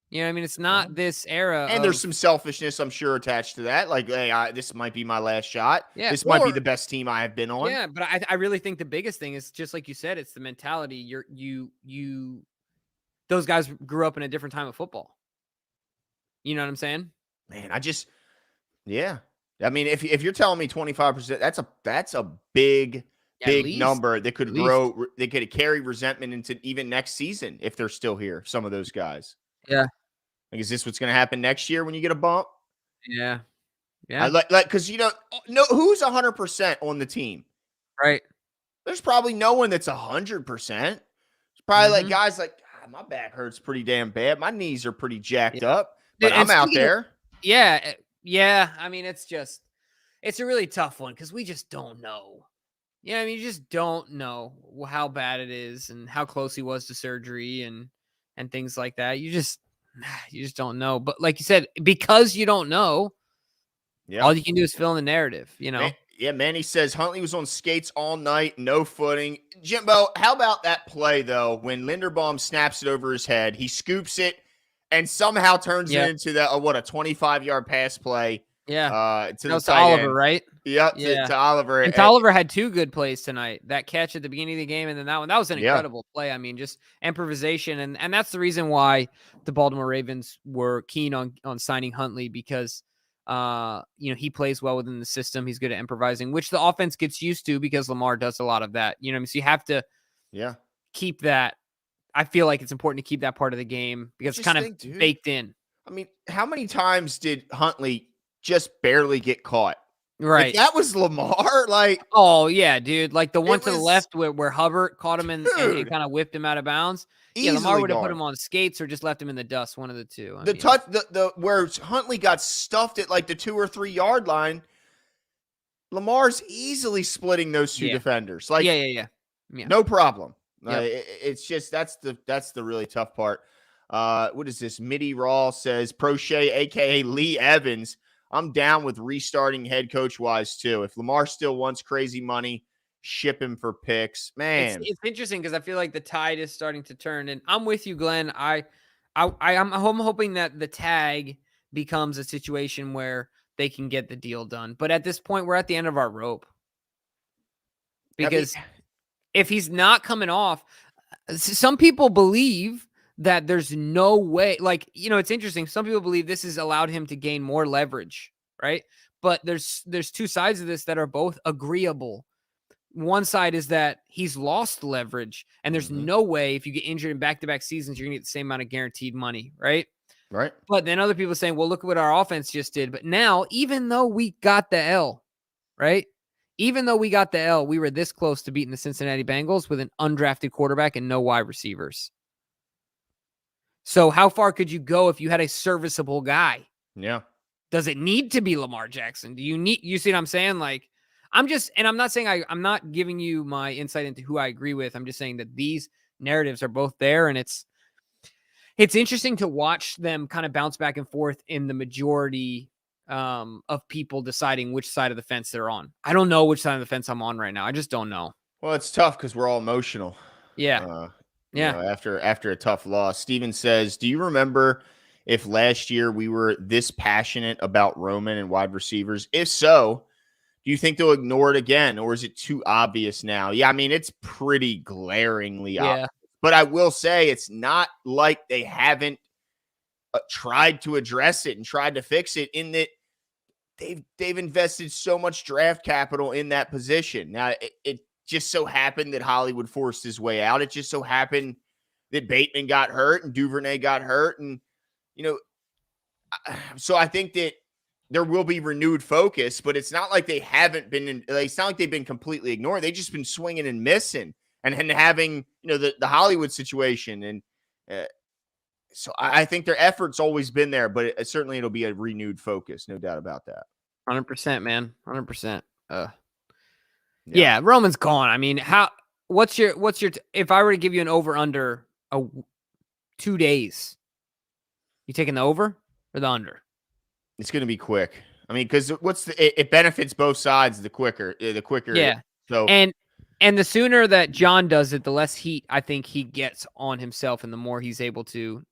You know what I mean? It's not this era. And there's some selfishness, I'm sure, attached to that. Like, hey, this might be my last shot. Yeah, this might be the best team I have been on. Yeah, but I really think the biggest thing is, just like you said, it's the mentality. Those guys grew up in a different time of football. You know what I'm saying? Man, yeah. I mean, if you're telling me 25%, that's a big number that could grow. They could carry resentment into even next season if they're still here. Some of those guys. Yeah. Like, is this what's going to happen next year when you get a bump? Yeah. Yeah. Because who's 100% on the team, right? There's probably no one that's 100%. It's probably like guys like, my back hurts pretty damn bad. My knees are pretty jacked up, but I'm out there. Yeah. I mean, it's a really tough one because we just don't know. Yeah, I mean, you just don't know how bad it is and how close he was to surgery and things like that. You just don't know. But like you said, because you don't know, all you can do is fill in the narrative, you know? Manny says Huntley was on skates all night, no footing. Jimbo, how about that play, though, when Linderbaum snaps it over his head? He scoops it and somehow turns it into a 25-yard pass play. Yeah. To Oliver, end. Right? Yeah, to Oliver. And Oliver had 2 good plays tonight. That catch at the beginning of the game and then that one. That was an incredible play. I mean, just improvisation. And that's the reason why the Baltimore Ravens were keen on signing Huntley, because he plays well within the system. He's good at improvising, which the offense gets used to because Lamar does a lot of that. You know what I mean? So you have to keep that. I feel like it's important to keep that part of the game because it's kind of baked in. I mean, how many times did Huntley just barely get caught? Right. That was Lamar. Oh yeah, dude. Like the one to the left where Hubbard caught him and it kind of whipped him out of bounds. Yeah, Lamar would have put him on skates or just left him in the dust. One of the two. Where Huntley got stuffed at like the 2 or 3 yard line, Lamar's easily splitting those 2 defenders. Yeah. No problem. It's just that's the really tough part. What is this? Mitty Raw says Proche, aka Lee Evans. I'm down with restarting head coach wise too. If Lamar still wants crazy money, ship him for picks. Man, It's interesting because I feel like the tide is starting to turn, and I'm with you, Glenn. I'm hoping that the tag becomes a situation where they can get the deal done. But at this point, we're at the end of our rope because if he's not coming off, some people believe that there's no way. Like, it's interesting. Some people believe this has allowed him to gain more leverage, right? But there's two sides of this that are both agreeable. One side is that he's lost leverage, and there's no way if you get injured in back-to-back seasons, you're going to get the same amount of guaranteed money, right? Right. But then other people are saying, well, look at what our offense just did. But now, even though we got the L, right? Even though we got the L, we were this close to beating the Cincinnati Bengals with an undrafted quarterback and no wide receivers. So how far could you go if you had a serviceable guy? Yeah. Does it need to be Lamar Jackson? You see what I'm saying? Like, I'm not saying I'm not giving you my insight into who I agree with. I'm just saying that these narratives are both there, and it's interesting to watch them kind of bounce back and forth in the majority of people deciding which side of the fence they're on. I don't know which side of the fence I'm on right now. I just don't know. Well, it's tough because we're all emotional. Yeah. After a tough loss. Steven says, do you remember if last year we were this passionate about Roman and wide receivers? If so, do you think they'll ignore it again, or is it too obvious now? Yeah, I mean, it's pretty glaringly obvious. But I will say it's not like they haven't tried to address it and tried to fix it, in that they've invested so much draft capital in that position. Now, it just so happened that Hollywood forced his way out. It just so happened that Bateman got hurt and Duvernay got hurt. And, so I think that there will be renewed focus, but it's not like they haven't been it's not like they've been completely ignored. They've just been swinging and missing and having, the Hollywood situation. And so I think their effort's always been there, but certainly it'll be a renewed focus. No doubt about that. 100%, man. 100%. Yeah, Roman's gone. I mean, what's your if I were to give you an over under 2 days, you taking the over or the under? It's going to be quick. I mean, because it benefits both sides the quicker. Yeah. So and the sooner that John does it, the less heat I think he gets on himself, and the more he's able to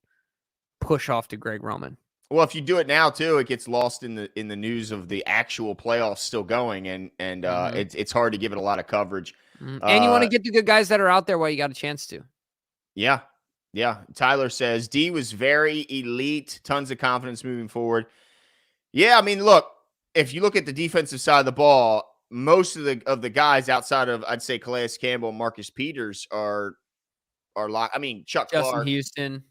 push off to Greg Roman. Well, if you do it now too, it gets lost in the news of the actual playoffs still going, and it's hard to give it a lot of coverage. And you want to get the good guys that are out there while you got a chance to. Yeah. Tyler says D was very elite, tons of confidence moving forward. Yeah, I mean, look, if you look at the defensive side of the ball, most of the guys outside of, I'd say, Calais Campbell and Marcus Peters are locked. I mean, Chuck Justin Clark, Houston.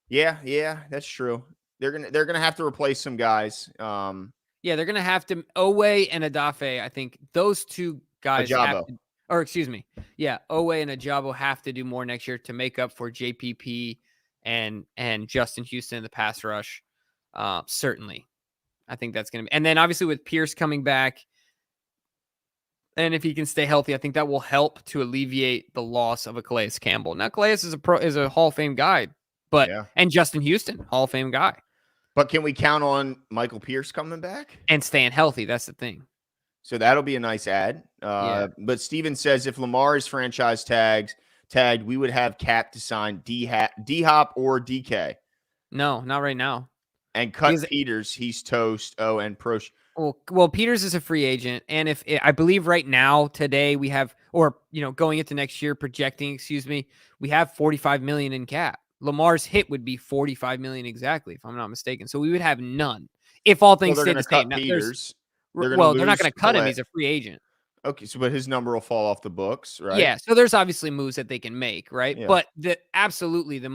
Yeah, that's true. They're gonna have to replace some guys. Yeah, they're gonna have to. Owe and Adafe, I think those two guys have to, or excuse me, yeah, Owe and Ajabo have to do more next year to make up for JPP and Justin Houston in the pass rush. Certainly, I think that's gonna be. And then obviously with Pierce coming back, and if he can stay healthy, I think that will help to alleviate the loss of a Calais Campbell. Now, Calais is a Hall of Fame guy, but and Justin Houston, Hall of Fame guy. But can we count on Michael Pierce coming back and staying healthy? That's the thing. So that'll be a nice add. But Steven says if Lamar is franchise tagged, we would have cap to sign D-Hop or DK. No, not right now. And cut Peters. He's toast. Oh, and Proche. Well, Peters is a free agent. And if I believe right now, today we have, or, going into next year, projecting, we have $45 million in cap. Lamar's hit would be $45 million exactly, if I'm not mistaken. So we would have none if all things stay the same. Peters. They're not going to cut him. He's a free agent. Okay, but his number will fall off the books, right? Yeah. So there's obviously moves that they can make, right? Yeah. But absolutely the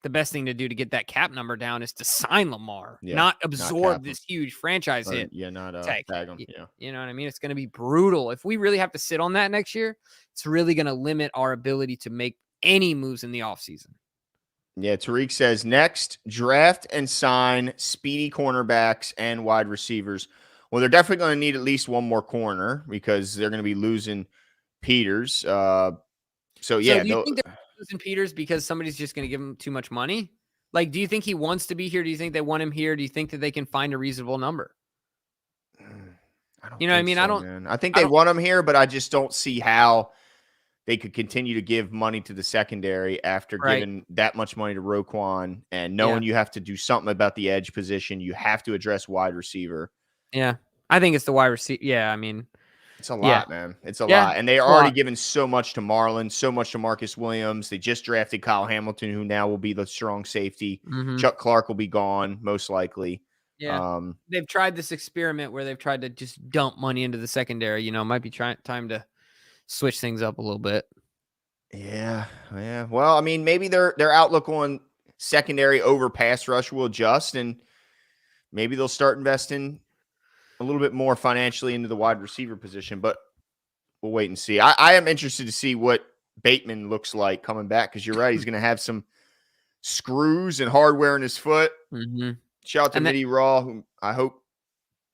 best thing to do to get that cap number down is to sign Lamar, not absorb this huge franchise hit. Yeah, not tag him. Yeah. You know what I mean? It's going to be brutal. If we really have to sit on that next year, it's really going to limit our ability to make any moves in the offseason. Yeah, Tariq says next, draft and sign speedy cornerbacks and wide receivers. Well, they're definitely going to need at least one more corner because they're going to be losing Peters. So do losing Peters because somebody's just going to give him too much money? Like, do you think he wants to be here? Do you think they want him here? Do you think that they can find a reasonable number? I don't You know what I think mean? so, man. I think they want him here, but I just don't see how they could continue to give money to the secondary after giving that much money to Roquan and knowing you have to do something about the edge position. You have to address wide receiver. Yeah. I think it's the wide receiver. Yeah. I mean, it's a lot, man. It's a Yeah, lot. And they are already given so much to Marlon, so much to Marcus Williams. They just drafted Kyle Hamilton, who now will be the strong safety. Chuck Clark will be gone, most likely. Yeah. They've tried this experiment where they've tried to just dump money into the secondary. You know, it might be time to switch things up a little bit. Yeah. Well, I mean, maybe their outlook on secondary over pass rush will adjust, and maybe they'll start investing a little bit more financially into the wide receiver position, but we'll wait and see. I am interested to see what Bateman looks like coming back, because you're right. He's going to have some screws and hardware in his foot. Shout out to Mitty Raw, who I hope.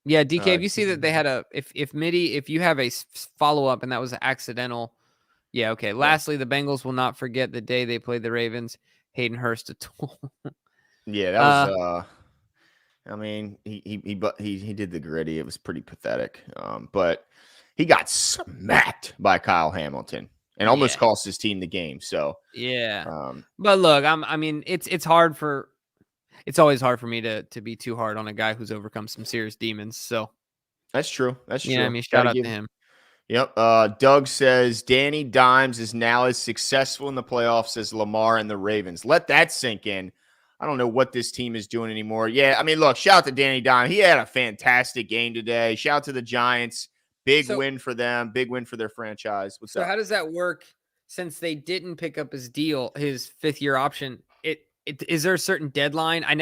Yeah, DK, if you see that they had if you have a follow-up and that was accidental, yeah, okay. Lastly, the Bengals will not forget the day they played the Ravens. Hayden Hurst a tool. Yeah, that was I mean, he did the gritty. It was pretty pathetic. But he got smacked by Kyle Hamilton and almost cost his team the game. So but look, it's hard it's always hard for me to be too hard on a guy who's overcome some serious demons. So that's true. Yeah, I mean, shout out to him. Yep. Doug says Danny Dimes is now as successful in the playoffs as Lamar and the Ravens. Let that sink in. I don't know what this team is doing anymore. Yeah, I mean, look, shout out to Danny Dimes. He had a fantastic game today. Shout out to the Giants. Big win for them. Big win for their franchise. What's up? How does that work since they didn't pick up his deal, his fifth-year option? Is there a certain deadline? I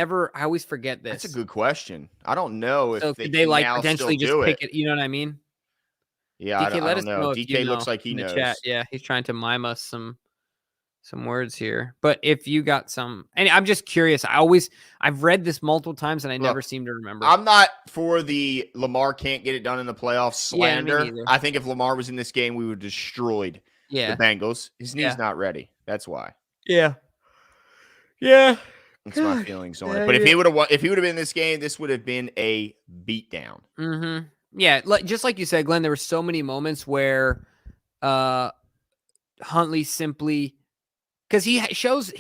always forget this. That's a good question. I don't know if they like potentially just pick it. You know what I mean? Yeah, DK, I don't know. DK looks like he knows. Chat. Yeah, he's trying to mime us some words here. But if you got some, and I'm just curious. I've read this multiple times and I never seem to remember. I'm not for the Lamar can't get it done in the playoffs slander. I think if Lamar was in this game, we would have destroyed the Bengals. His knee's not ready. That's why. Yeah. That's my feelings on it. But if he would have been in this game, this would have been a beatdown. Yeah, just like you said, Glenn, there were so many moments where Huntley simply, because he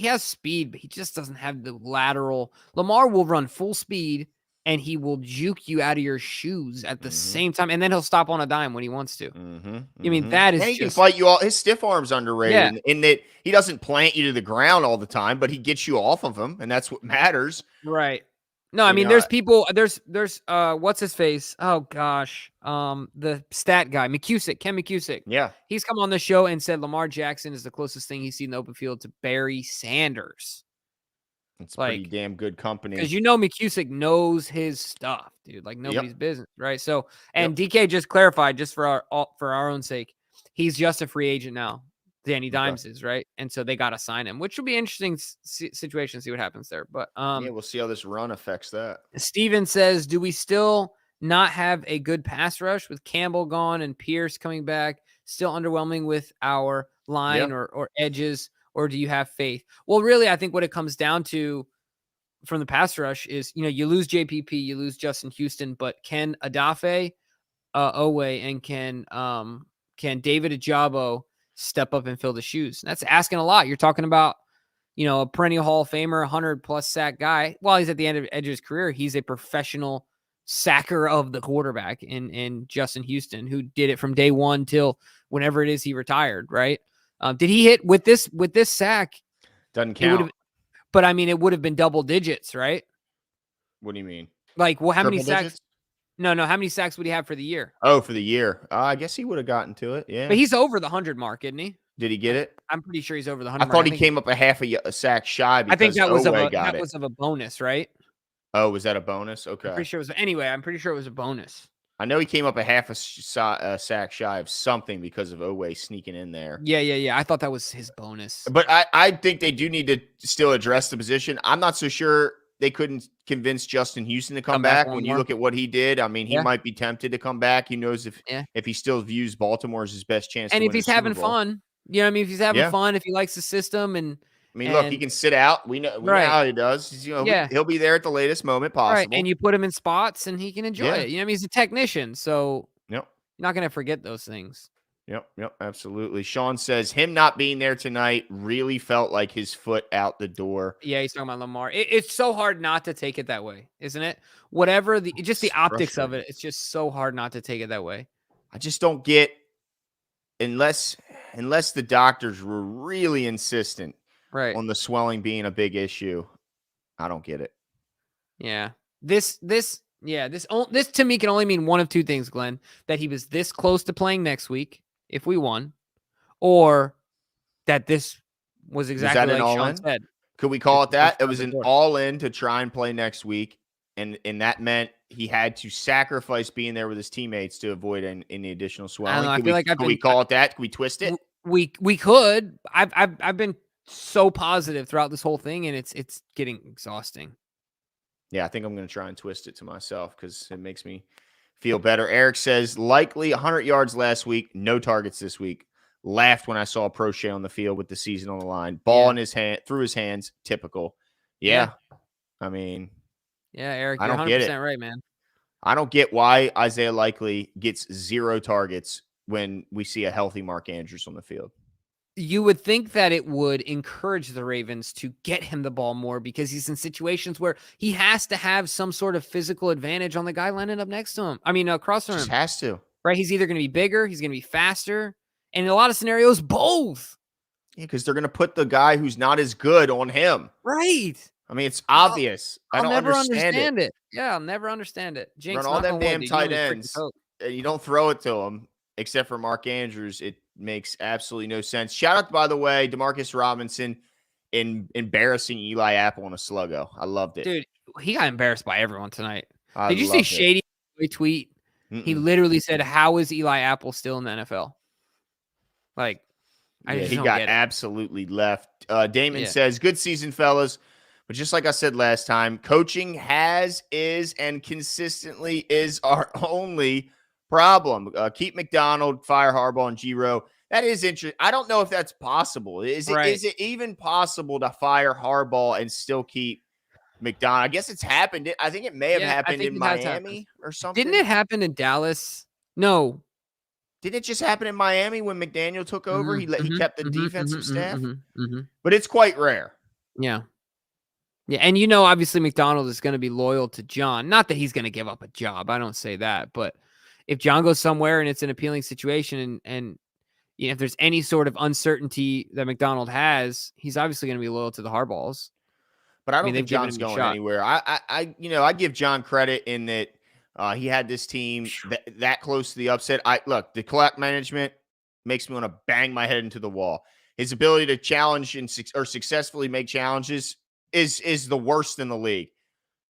has speed, but he just doesn't have the lateral. Lamar will run full speed and he will juke you out of your shoes at the same time, and then he'll stop on a dime when he wants to. I mean, that is he can fight you all. His stiff arm's underrated in that he doesn't plant you to the ground all the time, but he gets you off of him, and that's what matters. Right. No, I mean, there's people. There's what's his face? Oh gosh, the stat guy, Ken McCusick. Yeah, he's come on the show and said Lamar Jackson is the closest thing he's seen in the open field to Barry Sanders. It's pretty damn good company, because McCusick knows his stuff, dude. Like nobody's business, right? So, and DK just clarified, just for our own sake, he's just a free agent now. Danny Dimes is, right? And so they got to sign him, which will be an interesting situation, see what happens there. But we'll see how this run affects that. Steven says, do we still not have a good pass rush with Campbell gone and Pierce coming back? Still underwhelming with our line or edges, or do you have faith? Well, really, I think what it comes down to from the pass rush is, you lose JPP, you lose Justin Houston, but can Adafe, Owe, and can David Ajabo step up and fill the shoes? That's asking a lot. You're talking about, a perennial Hall of Famer, 100+ sack guy. While he's at the edge of his career, he's a professional sacker of the quarterback in Justin Houston, who did it from day one till whenever it is he retired, right? Did he hit with this sack? Doesn't count. But I mean, it would have been double digits, right? What do you mean? Like, well, how many sacks? No. How many sacks would he have for the year? Oh, for the year. I guess he would have gotten to it. Yeah. But he's over the 100 mark, isn't he? Did he get it? I'm pretty sure he's over the 100 mark. I thought he came up a half a sack shy because I think that was was of a bonus, right? Oh, was that a bonus? Okay. I'm pretty sure it was a bonus. I know he came up a half a sack shy of something because of Owe sneaking in there. Yeah. I thought that was his bonus. But I think they do need to still address the position. I'm not so sure they couldn't convince Justin Houston to come back. When you look at what he did, I mean, he might be tempted to come back. He knows if he still views Baltimore as his best chance. And to if he's having fun, You know what I mean? If he's having fun, if he likes the system, I mean, look, he can sit out. We know how he does. He's, he'll be there at the latest moment possible. Right, and you put him in spots, and he can enjoy it. You know what I mean? He's a technician, so you're not going to forget those things. Yep, absolutely. Sean says him not being there tonight really felt like his foot out the door. Yeah, he's talking about Lamar. It's so hard not to take it that way, isn't it? Whatever just the optics of it, it's just so hard not to take it that way. I just don't get, unless the doctors were really insistent on the swelling being a big issue, I don't get it. Yeah. This to me can only mean one of two things, Glenn, that he was this close to playing next week if we won, or that this was exactly like Sean said. Could we call it that? It was an all-in to try and play next week, and that meant he had to sacrifice being there with his teammates to avoid any additional swelling. I feel like could we call it that? Could we twist it? We could. I've been so positive throughout this whole thing, and it's getting exhausting. Yeah, I think I'm going to try and twist it to myself because it makes me feel better. Eric says, likely 100 yards last week, no targets this week. Laughed when I saw Proche on the field with the season on the line. Ball in his hand, through his hands, typical. Yeah. I mean. Yeah, Eric, you're 100% right, man. I don't get why Isaiah Likely gets 0 targets when we see a healthy Mark Andrews on the field. You would think that it would encourage the Ravens to get him the ball more because he's in situations where he has to have some sort of physical advantage on the guy lining up next to him. I mean, across from him. Just has to. Right? He's either going to be bigger, he's going to be faster, and in a lot of scenarios, both. Yeah, because they're going to put the guy who's not as good on him. Right. I mean, it's obvious. I'll never understand it. Yeah, I'll never understand it. Jinx, run all them damn tight ends, and you don't throw it to them, except for Mark Andrews. It makes absolutely no sense. Shout out, by the way, Demarcus Robinson embarrassing Eli Apple on a sluggo. I loved it. Dude, he got embarrassed by everyone tonight. Did you see Shady tweet? He literally said, how is Eli Apple still in the NFL? Like, he got absolutely left. Damon says, good season, fellas. But just like I said last time, coaching is, and consistently is our only problem. Keep McDonald, fire Harbaugh, and Giro. That is interesting. I don't know if that's possible. Is it even possible to fire Harbaugh and still keep McDonald? I guess it's happened. I think it may have happened in Miami or something. Didn't it happen in Dallas? No. Didn't it just happen in Miami when McDaniel took over? He kept the defensive staff. But it's quite rare. Yeah. Yeah, and obviously McDonald is going to be loyal to John. Not that he's going to give up a job. I don't say that. But if John goes somewhere and it's an appealing situation and if there's any sort of uncertainty that McDonald has, he's obviously going to be loyal to the Harbaughs. But I don't think John's going anywhere. I give John credit in that he had this team that close to the upset. Look, the clock management makes me want to bang my head into the wall. His ability to challenge or successfully make challenges is the worst in the league.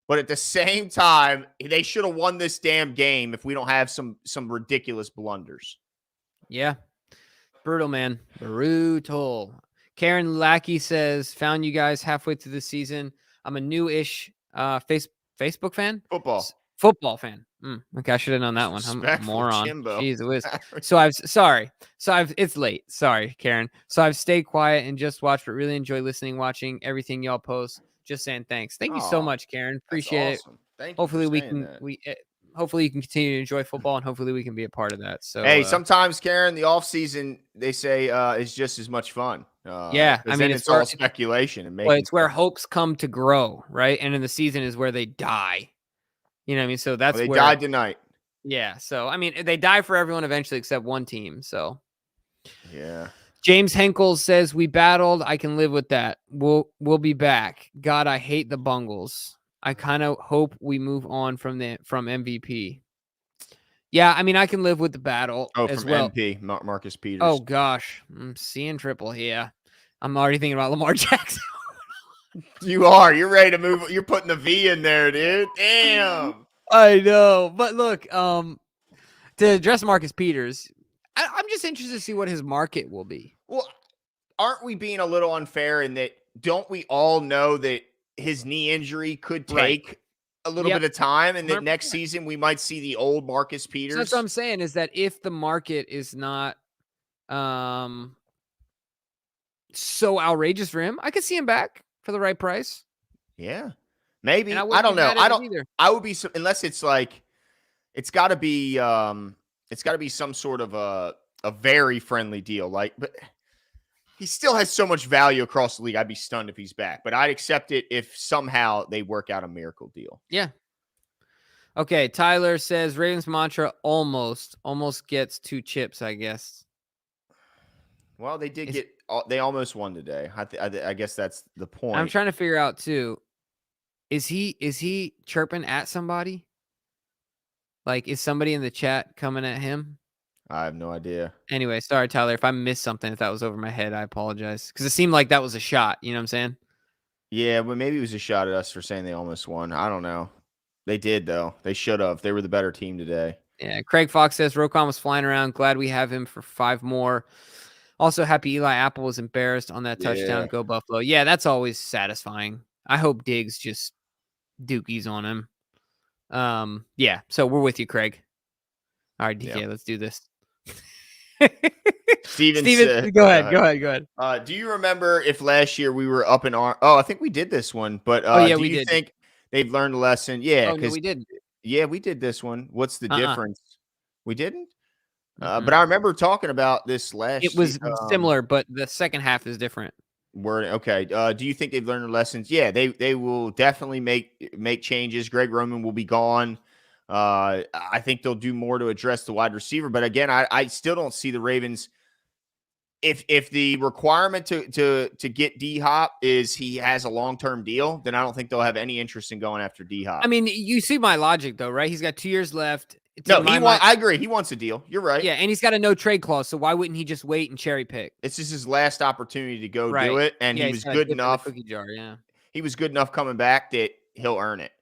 But at the same time, they should have won this damn game if we don't have some ridiculous blunders. Yeah. Brutal, man. Brutal. Karen Lackey says, found you guys halfway through the season. I'm a new-ish Facebook fan. Football fan. Okay, I should have known that one. I'm a moron. Jeez, it was. It's late. Sorry, Karen. So I've stayed quiet and just watched, but really enjoy listening, watching everything y'all post. Just saying thanks. Thank you so much, Karen. Appreciate it. Thank you. Hopefully hopefully you can continue to enjoy football, and hopefully we can be a part of that. So hey, sometimes, Karen, the off season they say is just as much fun. I mean, it's all speculation and it's where hopes come to grow, right? And in the season is where they die. You know what I mean? So that's they died tonight. Yeah. So I mean, they die for everyone eventually except one team. So yeah. James Henkel says we battled. I can live with that. We'll be back. God, I hate the Bengals. I kind of hope we move on from MVP. Yeah, I mean, I can live with the battle as from well. MP, Marcus Peters. Oh gosh, I'm seeing triple here. I'm already thinking about Lamar Jackson. You are. You're ready to move. You're putting the V in there, dude. Damn. I know. But look, to address Marcus Peters, I'm just interested to see what his market will be. Well, aren't we being a little unfair in that don't we all know that his knee injury could take a little bit of time and that next season we might see the old Marcus Peters? So that's what I'm saying is that if the market is not so outrageous for him. I could see him back for the right price. Yeah, And maybe. I I wouldn't don't be know. mad at it either. I would be unless it's like it's got to be some sort of a very friendly deal. Like, but he still has so much value across the league. I'd be stunned if he's back, but I'd accept it if somehow they work out a miracle deal. Yeah. Okay, Tyler says Ravens mantra almost gets 2 chips, I guess. Well, they almost won today. I guess that's the point. I'm trying to figure out too. Is he chirping at somebody? Like, is somebody in the chat coming at him? I have no idea. Anyway, sorry, Tyler. If I missed something, if that was over my head, I apologize. Because it seemed like that was a shot. You know what I'm saying? Yeah, but maybe it was a shot at us for saying they almost won. I don't know. They did, though. They should have. They were the better team today. Yeah. Craig Fox says Roquan was flying around. Glad we have him for 5 more. Also, happy Eli Apple was embarrassed on that touchdown. Yeah. Go Buffalo. Yeah, that's always satisfying. I hope Diggs just dookies on him. Yeah. So we're with you, Craig. All right, DK, let's do this. Steven, go ahead. Do you remember if last year we were up in arms? Oh, I think we did this one, but do we you did. think they've learned a lesson? Yeah, no, we didn't. Yeah, we did this one. What's the difference? We didn't? Mm-hmm. But I remember talking about this last year. It was similar, but the second half is different. Okay. Do you think they've learned their lessons? Yeah, they will definitely make changes. Greg Roman will be gone. I think they'll do more to address the wide receiver. But again, I still don't see the Ravens. If the requirement to get D-Hop is he has a long-term deal, then I don't think they'll have any interest in going after D-Hop. I mean, you see my logic though, right? He's got 2 years left. I agree. He wants a deal. You're right. Yeah, and he's got a no trade clause, so why wouldn't he just wait and cherry pick? It's just his last opportunity to go do it, and he was good enough. Cookie jar, yeah. He was good enough coming back that he'll earn it.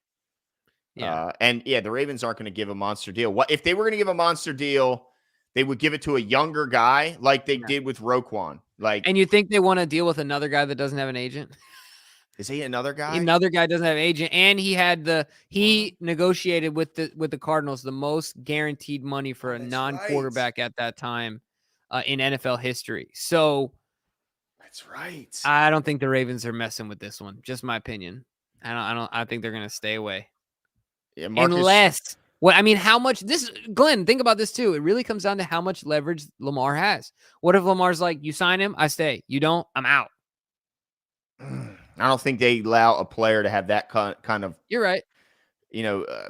Yeah. The Ravens aren't going to give a monster deal. What if they were going to give a monster deal? They would give it to a younger guy like they did with Roquan. And you think they want to deal with another guy that doesn't have an agent? Is he another guy? Another guy doesn't have an agent, and he negotiated with the Cardinals the most guaranteed money for a non-quarterback at that time in NFL history. So that's right. I don't think the Ravens are messing with this one. Just my opinion. I think they're going to stay away. Yeah, Marcus, unless. Well, I mean, how much Glenn, think about this too. It really comes down to how much leverage Lamar has. What if Lamar's like, you sign him, I stay. You don't, I'm out. I don't think they allow a player to have that kind of. You're right.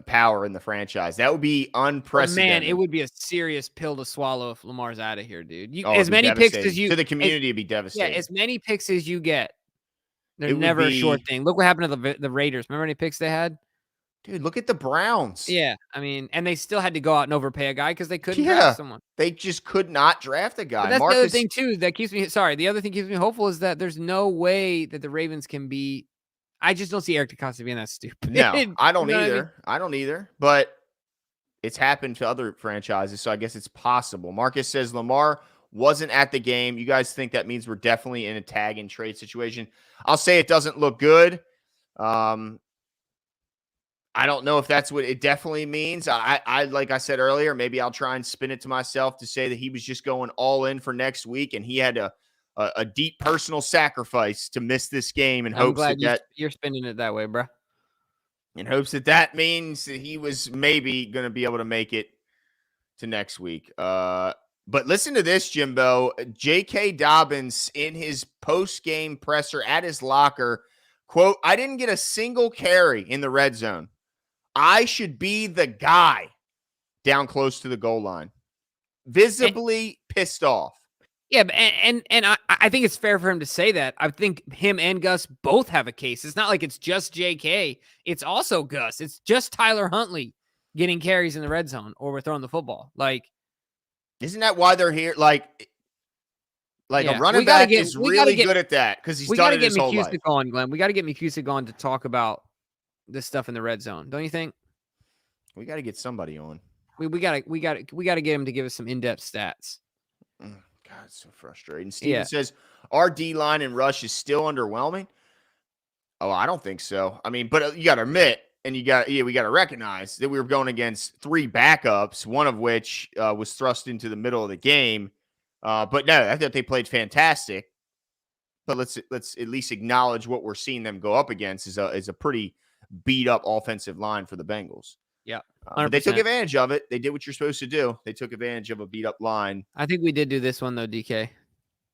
Power in the franchise. That would be unprecedented. Man, it would be a serious pill to swallow if Lamar's out of here, dude. As many picks as you to the community would be devastating. Yeah, as many picks as you get. There's never a short thing. Look what happened to the Raiders. Remember how many picks they had? Dude, look at the Browns. Yeah, I mean, and they still had to go out and overpay a guy because they couldn't draft someone. They just could not draft a guy. But that's the other thing too that keeps me. Sorry, the other thing keeps me hopeful is that there's no way that the Ravens can be. I just don't see Eric DeCosta being that stupid. No, I don't either. I don't either. But it's happened to other franchises, so I guess it's possible. Marcus says Lamar wasn't at the game. You guys think that means we're definitely in a tag and trade situation? I'll say it doesn't look good. I don't know if that's what it definitely means. I like I said earlier, maybe I'll try and spin it to myself to say that he was just going all in for next week, and he had a deep personal sacrifice to miss this game in hopes that you're spinning it that way, bro. In hopes that means that he was maybe going to be able to make it to next week. But listen to this, Jimbo. J.K. Dobbins in his post-game presser at his locker, quote, "I didn't get a single carry in the red zone. I should be the guy down close to the goal line." Visibly pissed off. Yeah, and I think it's fair for him to say that. I think him and Gus both have a case. It's not like it's just JK. It's also Gus. It's just Tyler Huntley getting carries in the red zone or we're throwing the football. Like, isn't that why they're here? Like a running back is really good at that because he's done it his whole life. On, Glenn. We got to get McCusick on to talk about this stuff in the red zone. Don't you think? We got to get somebody on. We got to get him to give us some in-depth stats. God, it's so frustrating. Steven says, our D-line and rush is still underwhelming. Oh, I don't think so. I mean, but you got to admit, and we got to recognize that we were going against 3 backups, one of which was thrust into the middle of the game. But no, I thought they played fantastic. But let's at least acknowledge what we're seeing them go up against is a pretty beat up offensive line for the Bengals. Yeah, but they took advantage of it. They did what you're supposed to do. They took advantage of a beat up line. I think we did do this one though, DK.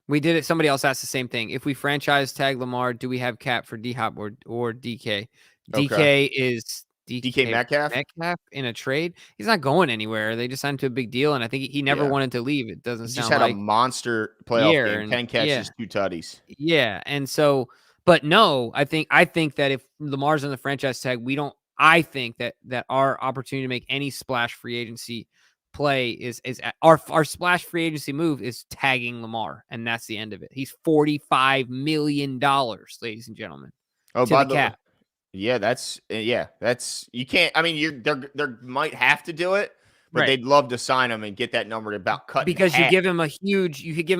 We did it. Somebody else asked the same thing. If we franchise tag Lamar, do we have cap for D-Hop or DK? DK is DK Metcalf in a trade. He's not going anywhere. They just signed him to a big deal, and I think he never wanted to leave. It doesn't sound like. He just had a monster playoff game, 10 catches, 2 tutties. Yeah, and so, but no, I think that if Lamar's on the franchise tag, I think that our opportunity to make any splash free agency play is our splash free agency move is tagging Lamar, and that's the end of it. He's $45 million, ladies and gentlemen. Oh, by the cap. Yeah, that's you can't. I mean, they might have to do it, but they'd love to sign him and get that number to about cut because you could give him a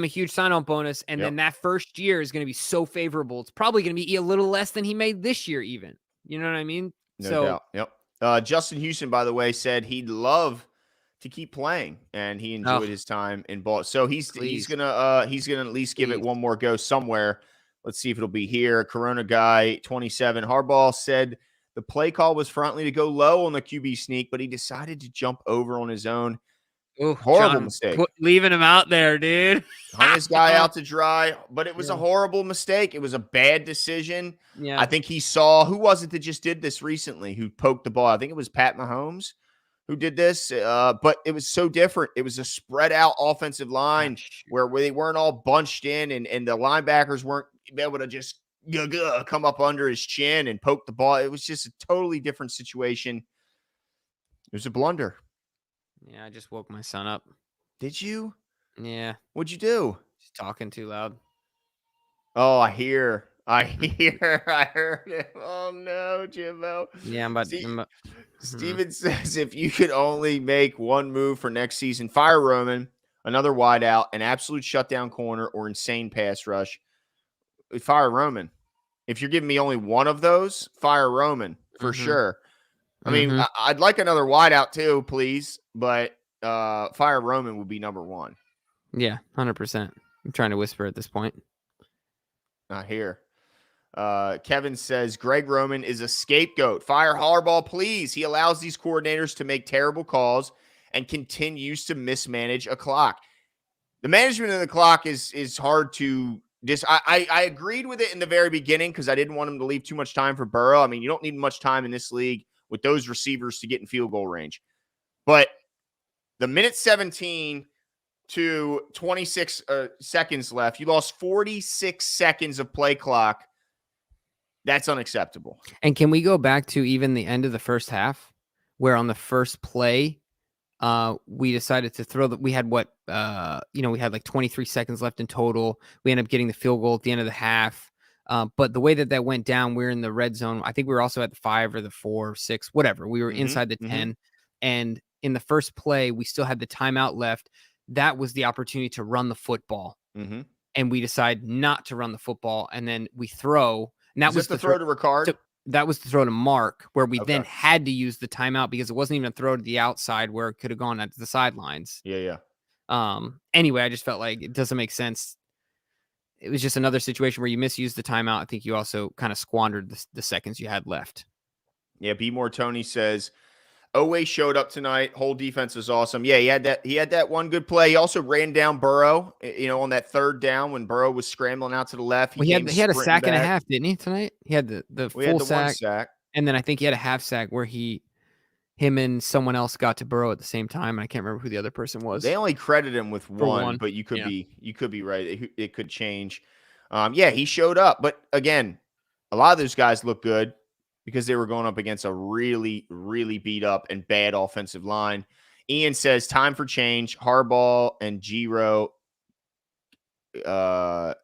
huge sign-on bonus, and then that first year is going to be so favorable. It's probably going to be a little less than he made this year, even. You know what I mean? No doubt. Yep. Justin Houston, by the way, said he'd love to keep playing, and he enjoyed his time in Baltimore. So he's gonna at least give it one more go somewhere. Let's see if it'll be here. Corona guy 27. Harbaugh said the play call was for Huntley to go low on the QB sneak, but he decided to jump over on his own. Ooh, horrible mistake. Leaving him out there, dude. Hung this guy out to dry, but it was a horrible mistake. It was a bad decision. Yeah. I think he saw, who was it that just did this recently, who poked the ball? I think it was Pat Mahomes who did this, but it was so different. It was a spread out offensive line where they weren't all bunched in, and the linebackers weren't able to just come up under his chin and poke the ball. It was just a totally different situation. It was a blunder. Yeah, I just woke my son up. Did you? Yeah. What'd you do? Just talking too loud. Oh, I heard it. Oh no, Jimbo. Yeah, I'm about Steven says if you could only make one move for next season, fire Roman, another wideout, an absolute shutdown corner, or insane pass rush. Fire Roman. If you're giving me only one of those, fire Roman for sure. I mean, I'd like another wideout too, please, but fire Roman would be number one. Yeah, 100%. I'm trying to whisper at this point. Not here. Kevin says Greg Roman is a scapegoat. Fire Harbaugh, please. He allows these coordinators to make terrible calls and continues to mismanage a clock. The management of the clock is hard to I agreed with it in the very beginning because I didn't want him to leave too much time for Burrow. I mean, you don't need much time in this league with those receivers to get in field goal range. But the minute 17 to 26 seconds left, you lost 46 seconds of play clock. That's unacceptable. And can we go back to even the end of the first half where on the first play, we decided to throw we had we had like 23 seconds left in total. We ended up getting the field goal at the end of the half. But the way that went down, we're in the red zone. I think we were also at the 5 or the 4 or 6, whatever. We were inside the 10. And in the first play, we still had the timeout left. That was the opportunity to run the football. And we decide not to run the football. And then we throw. And that was the throw to Ricard? That was the throw to Mark, where we then had to use the timeout because it wasn't even a throw to the outside where it could have gone at the sidelines. Yeah. Anyway, I just felt like it doesn't make sense. It was just another situation where you misused the timeout. I think you also kind of squandered the seconds you had left. Yeah, B. More Tony says, Oweh showed up tonight. Whole defense is awesome. Yeah, he had that one good play. He also ran down Burrow, on that third down when Burrow was scrambling out to the left. He had a sack and a half, didn't he, tonight? He had the full sack, and then I think he had a half sack where him and someone else got to Burrow at the same time. And I can't remember who the other person was. They only credit him with one, but you could be right. It could change. He showed up, but again, a lot of those guys look good because they were going up against a really, really beat up and bad offensive line. Ian says, time for change. Harbaugh and Giro go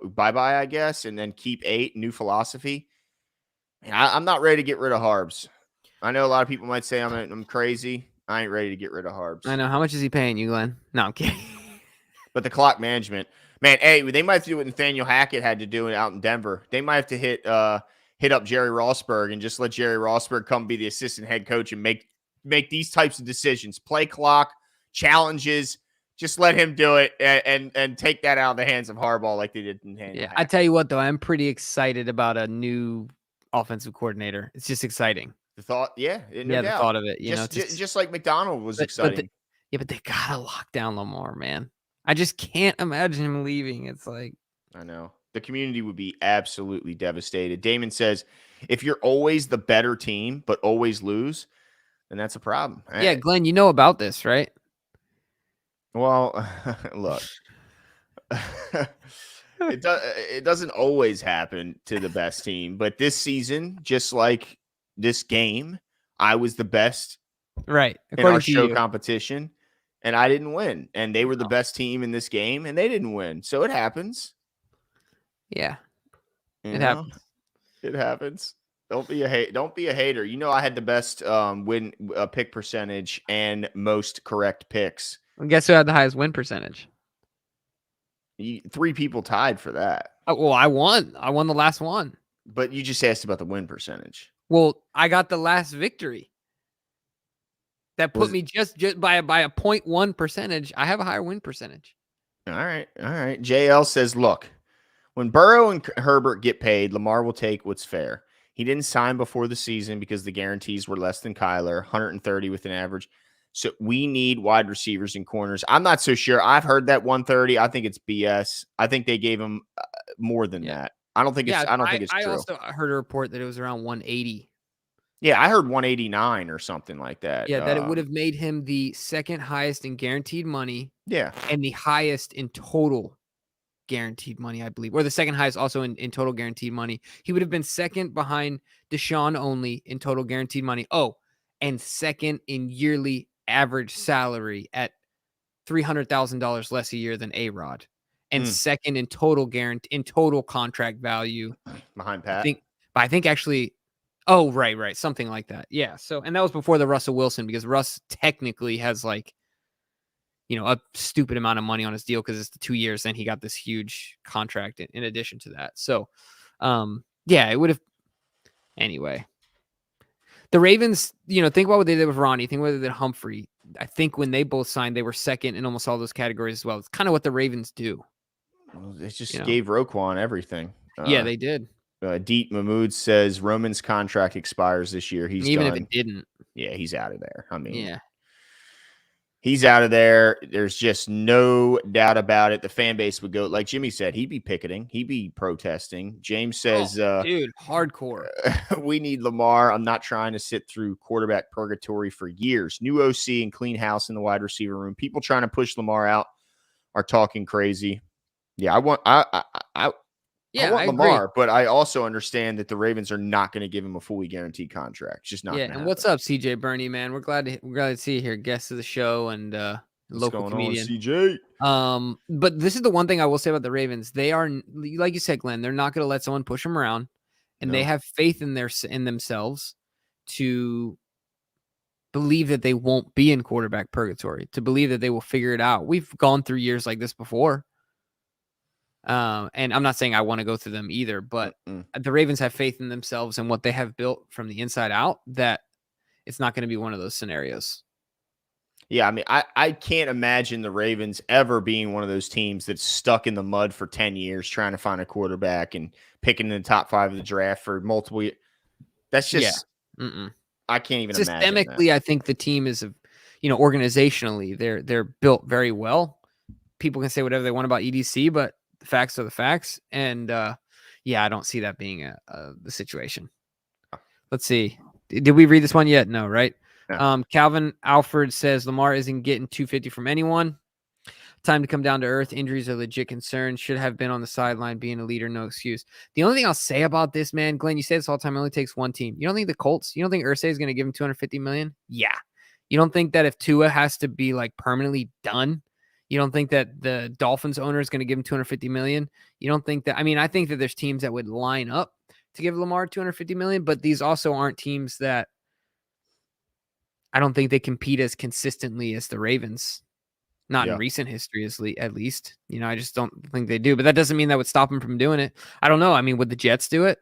bye-bye, I guess, and then keep 8. New philosophy. Man, I'm not ready to get rid of Harbs. I know a lot of people might say I'm crazy. I ain't ready to get rid of Harbs. I know. How much is he paying you, Glenn? No, I'm kidding. But the clock management. Man, they might have to do what Nathaniel Hackett had to do out in Denver. They might have to hit up Jerry Rossberg and just let Jerry Rossberg come be the assistant head coach and make these types of decisions. Play clock, challenges, Just let him do it and take that out of the hands of Harbaugh like they did in Daniel Yeah, I Hackett. tell you what, though, I'm pretty excited about a new offensive coordinator. It's just exciting. The thought, no The doubt. thought of it, you know, Just like McDonald was but exciting. but they gotta lock down Lamar, man. I just can't imagine him leaving. It's like, I know. The community would be absolutely devastated. Damon says, if you're always the better team but always lose, then that's a problem. yeah, Glenn, you know about this, right? Well, look, it doesn't always happen to the best team, but this season, just like this game, I was the best Right. in our According to show you. competition, and I didn't win. And they were the best team in this game, and they didn't win. So it happens. Yeah. You It know? happens. It happens. Don't be a hater. You know, I had the best win pick percentage and most correct picks. And guess who had the highest win percentage? 3 people tied for that. Oh, well, I won. I won the last one. But you just asked about the win percentage. Well, I got the last victory. That put me just by a 0.1 percentage. I have a higher win percentage. All right. JL says, look, when Burrow and Herbert get paid, Lamar will take what's fair. He didn't sign before the season because the guarantees were less than Kyler, 130 with an average. So we need wide receivers and corners. I'm not so sure. I've heard that 130. I think it's BS. I think they gave him more than that. I don't think it's I true. also heard a report that it was around 180. Yeah, I heard 189 or something like that. Yeah, that it would have made him the second highest in guaranteed money. Yeah. And the highest in total guaranteed money, I believe, or the second highest also in total guaranteed money. He would have been second behind Deshaun only in total guaranteed money. Oh, and second in yearly average salary at $300,000 less a year than A-Rod, and second in total contract value behind Pat. I think actually, oh, right, something like that. Yeah. So, and that was before the Russell Wilson, because Russ technically has like, you know, a stupid amount of money on his deal because it's the 2 years. Then he got this huge contract in addition to that. So, yeah, it would have. Anyway, the Ravens, you know, think about what they did with Ronnie. Think what they did with Humphrey. I think when they both signed, they were second in almost all those categories as well. It's kind of what the Ravens do. Well, they just gave Roquan everything. Yeah, they did. Deet Mahmood says Roman's contract expires this year. He's even done. if it didn't. Yeah, he's out of there. I mean, yeah. He's out of there. There's just no doubt about it. The fan base would go, like Jimmy said, he'd be picketing. He'd be protesting. James says, dude, hardcore. We need Lamar. I'm not trying to sit through quarterback purgatory for years. New OC and clean house in the wide receiver room. People trying to push Lamar out are talking crazy. Yeah, I want Lamar, agree. but I also understand that the Ravens are not going to give him a fully guguaranteed contract. It's just not. Yeah, and what's up, CJ Bernie, man? We're glad to see you here, guest of the show and local comedian. CJ? But this is the one thing I will say about the Ravens. They are, like you said, Glenn, they're not going to let someone push them around, and they have faith in themselves to believe that they won't be in quarterback purgatory, to believe that they will figure it out. We've gone through years like this before. And I'm not saying I want to go through them either, but the Ravens have faith in themselves and what they have built from the inside out, that it's not going to be one of those scenarios. Yeah, I mean, I can't imagine the Ravens ever being one of those teams that's stuck in the mud for 10 years trying to find a quarterback and picking in the top 5 of the draft for multiple years. That's just, I can't even imagine that. Systemically, I think the team is, organizationally, they're built very well. People can say whatever they want about EDC, but the facts are the facts. And I don't see that being the situation. Let's see. Did we read this one yet? No, right? No. Calvin Alford says Lamar isn't getting 250 from anyone. Time to come down to earth. Injuries are legit concern. Should have been on the sideline, being a leader, no excuse. The only thing I'll say about this, man, Glenn, you say this all the time, it only takes one team. You don't think the Colts, you don't think Irsay is going to give him $250 million? Yeah. You don't think that if Tua has to be like permanently done, you don't think that the Dolphins owner is going to give him $250 million? You don't think that, I think that there's teams that would line up to give Lamar $250 million, but these also aren't teams that I don't think they compete as consistently as the Ravens. Not in recent history, at least. I just don't think they do. But that doesn't mean that would stop them from doing it. I don't know. Would the Jets do it?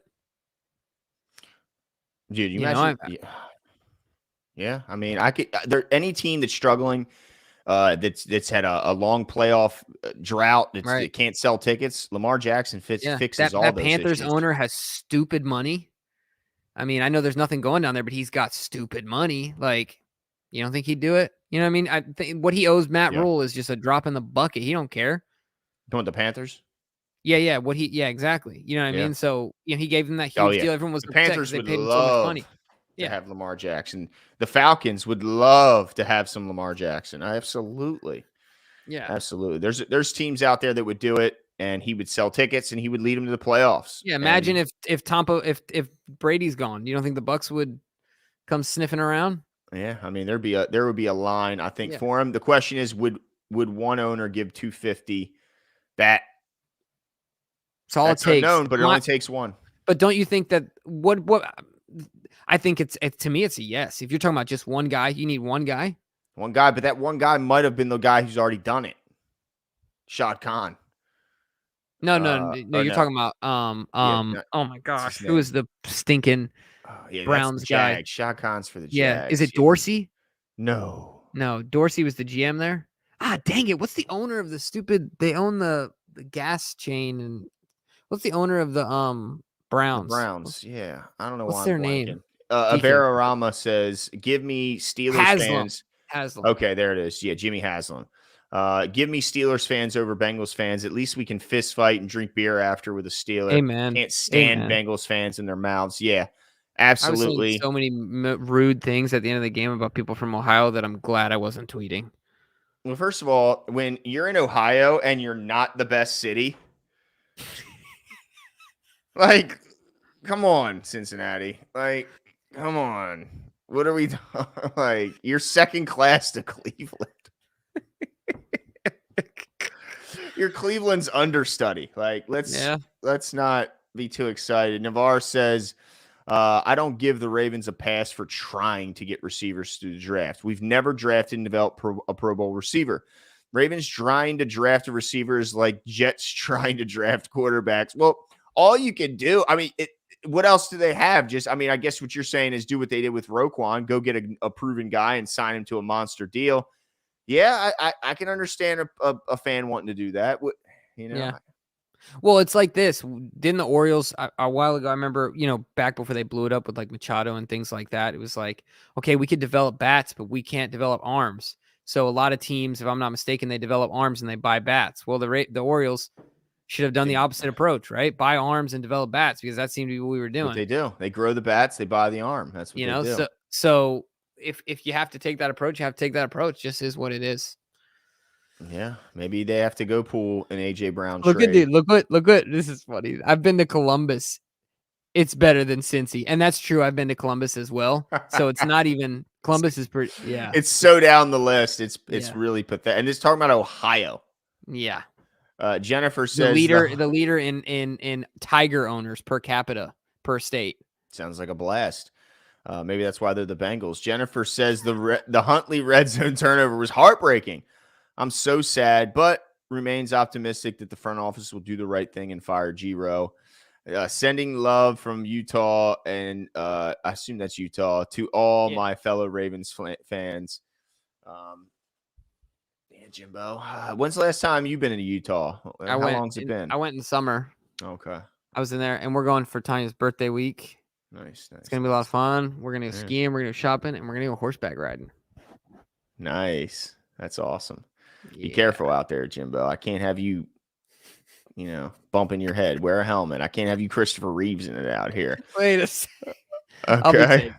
Dude, you imagine? Yeah. I could. Any team that's struggling, that's had a long playoff drought. Right. It can't sell tickets. Lamar Jackson fixes all that those Panthers issues. owner has stupid money. I mean, I know there's nothing going down there, but he's got stupid money. Like, you don't think he'd do it? You know what I mean? I think what he owes Matt Rule is just a drop in the bucket. He don't care. Going to the Panthers? Yeah. Exactly. You know what I mean? So, he gave them that huge deal. Everyone was the upset Panthers because they would paid him so much money. to have Lamar Jackson. The Falcons would love to have some Lamar Jackson. Absolutely. Yeah. Absolutely. There's teams out there that would do it, and he would sell tickets and he would lead them to the playoffs. Yeah, imagine if Brady's gone. You don't think the Bucks would come sniffing around? Yeah, I mean there would be a line, I think, for him. The question is, would one owner give $250? That's all it takes. Unknown, but it only takes one. But don't you think that what I think to me it's a yes. If you're talking about just one guy, you need one guy. One guy, but that one guy might have been the guy who's already done it. Shad Khan. No, you're talking about oh my gosh, who is the stinking Browns guy? Shad Khan's for the Jags. Yeah, is it Dorsey? No, Dorsey was the GM there. Dang it! What's the owner of the stupid? They own the gas chain, and what's the owner of the Browns? The Browns, yeah. I don't know what's their name. Avera Rama says, "Give me Steelers fans." Haslam. Okay, there it is. Yeah, Jimmy Haslam. Give me Steelers fans over Bengals fans. At least we can fist fight and drink beer after with a Steeler. Amen. Can't stand Bengals fans in their mouths. Yeah, absolutely. I was saying so many rude things at the end of the game about people from Ohio that I'm glad I wasn't tweeting. Well, first of all, when you're in Ohio and you're not the best city, like, come on, Cincinnati. Like, come on. What are we doing? Like, you're second class to Cleveland. You're Cleveland's understudy. Like, let's not be too excited. Navarre says, I don't give the Ravens a pass for trying to get receivers through the draft. We've never drafted and developed a Pro Bowl receiver. Ravens trying to draft a receiver is like Jets trying to draft quarterbacks. Well, all you can do, I mean, what else do they have? I guess what you're saying is do what they did with Roquan, go get a proven guy and sign him to a monster deal. Yeah, I can understand a fan wanting to do that. Yeah. Well, it's like this. Didn't the Orioles a while ago? I remember, back before they blew it up with like Machado and things like that. It was like, okay, we could develop bats, but we can't develop arms. So a lot of teams, if I'm not mistaken, they develop arms and they buy bats. Well, the Orioles should have done the opposite approach, right? Buy arms and develop bats, because that seemed to be what we were doing. What they do. They grow the bats, they buy the arm. That's what they do. So if you have to take that approach, you have to take that approach. Just is what it is. Yeah, maybe they have to go pull an AJ Brown trade. Good, dude. Look what. This is funny. I've been to Columbus. It's better than Cincy, and that's true. I've been to Columbus as well. So it's not even Columbus is pretty. Yeah, it's so down the list. It's really pathetic. And it's talking about Ohio. Yeah. Jennifer says the leader in Tiger owners per capita per state. Sounds like a blast. Maybe that's why they're the Bengals. Jennifer says the Huntley red zone turnover was heartbreaking. I'm so sad, but remains optimistic that the front office will do the right thing and fire G-Row. Sending love from Utah, and I assume that's Utah, to all my fellow Ravens fans. Jimbo, when's the last time you've been in Utah? How long's it been? I went in summer. Okay. I was in there, and we're going for Tanya's birthday week. Nice. It's going to be a lot of fun. We're going to go skiing, we're going to go shopping, and we're going to go horseback riding. Nice. That's awesome. Yeah. Be careful out there, Jimbo. I can't have you, bumping your head. Wear a helmet. I can't have you Christopher Reeves in it out here. Wait a second. Okay.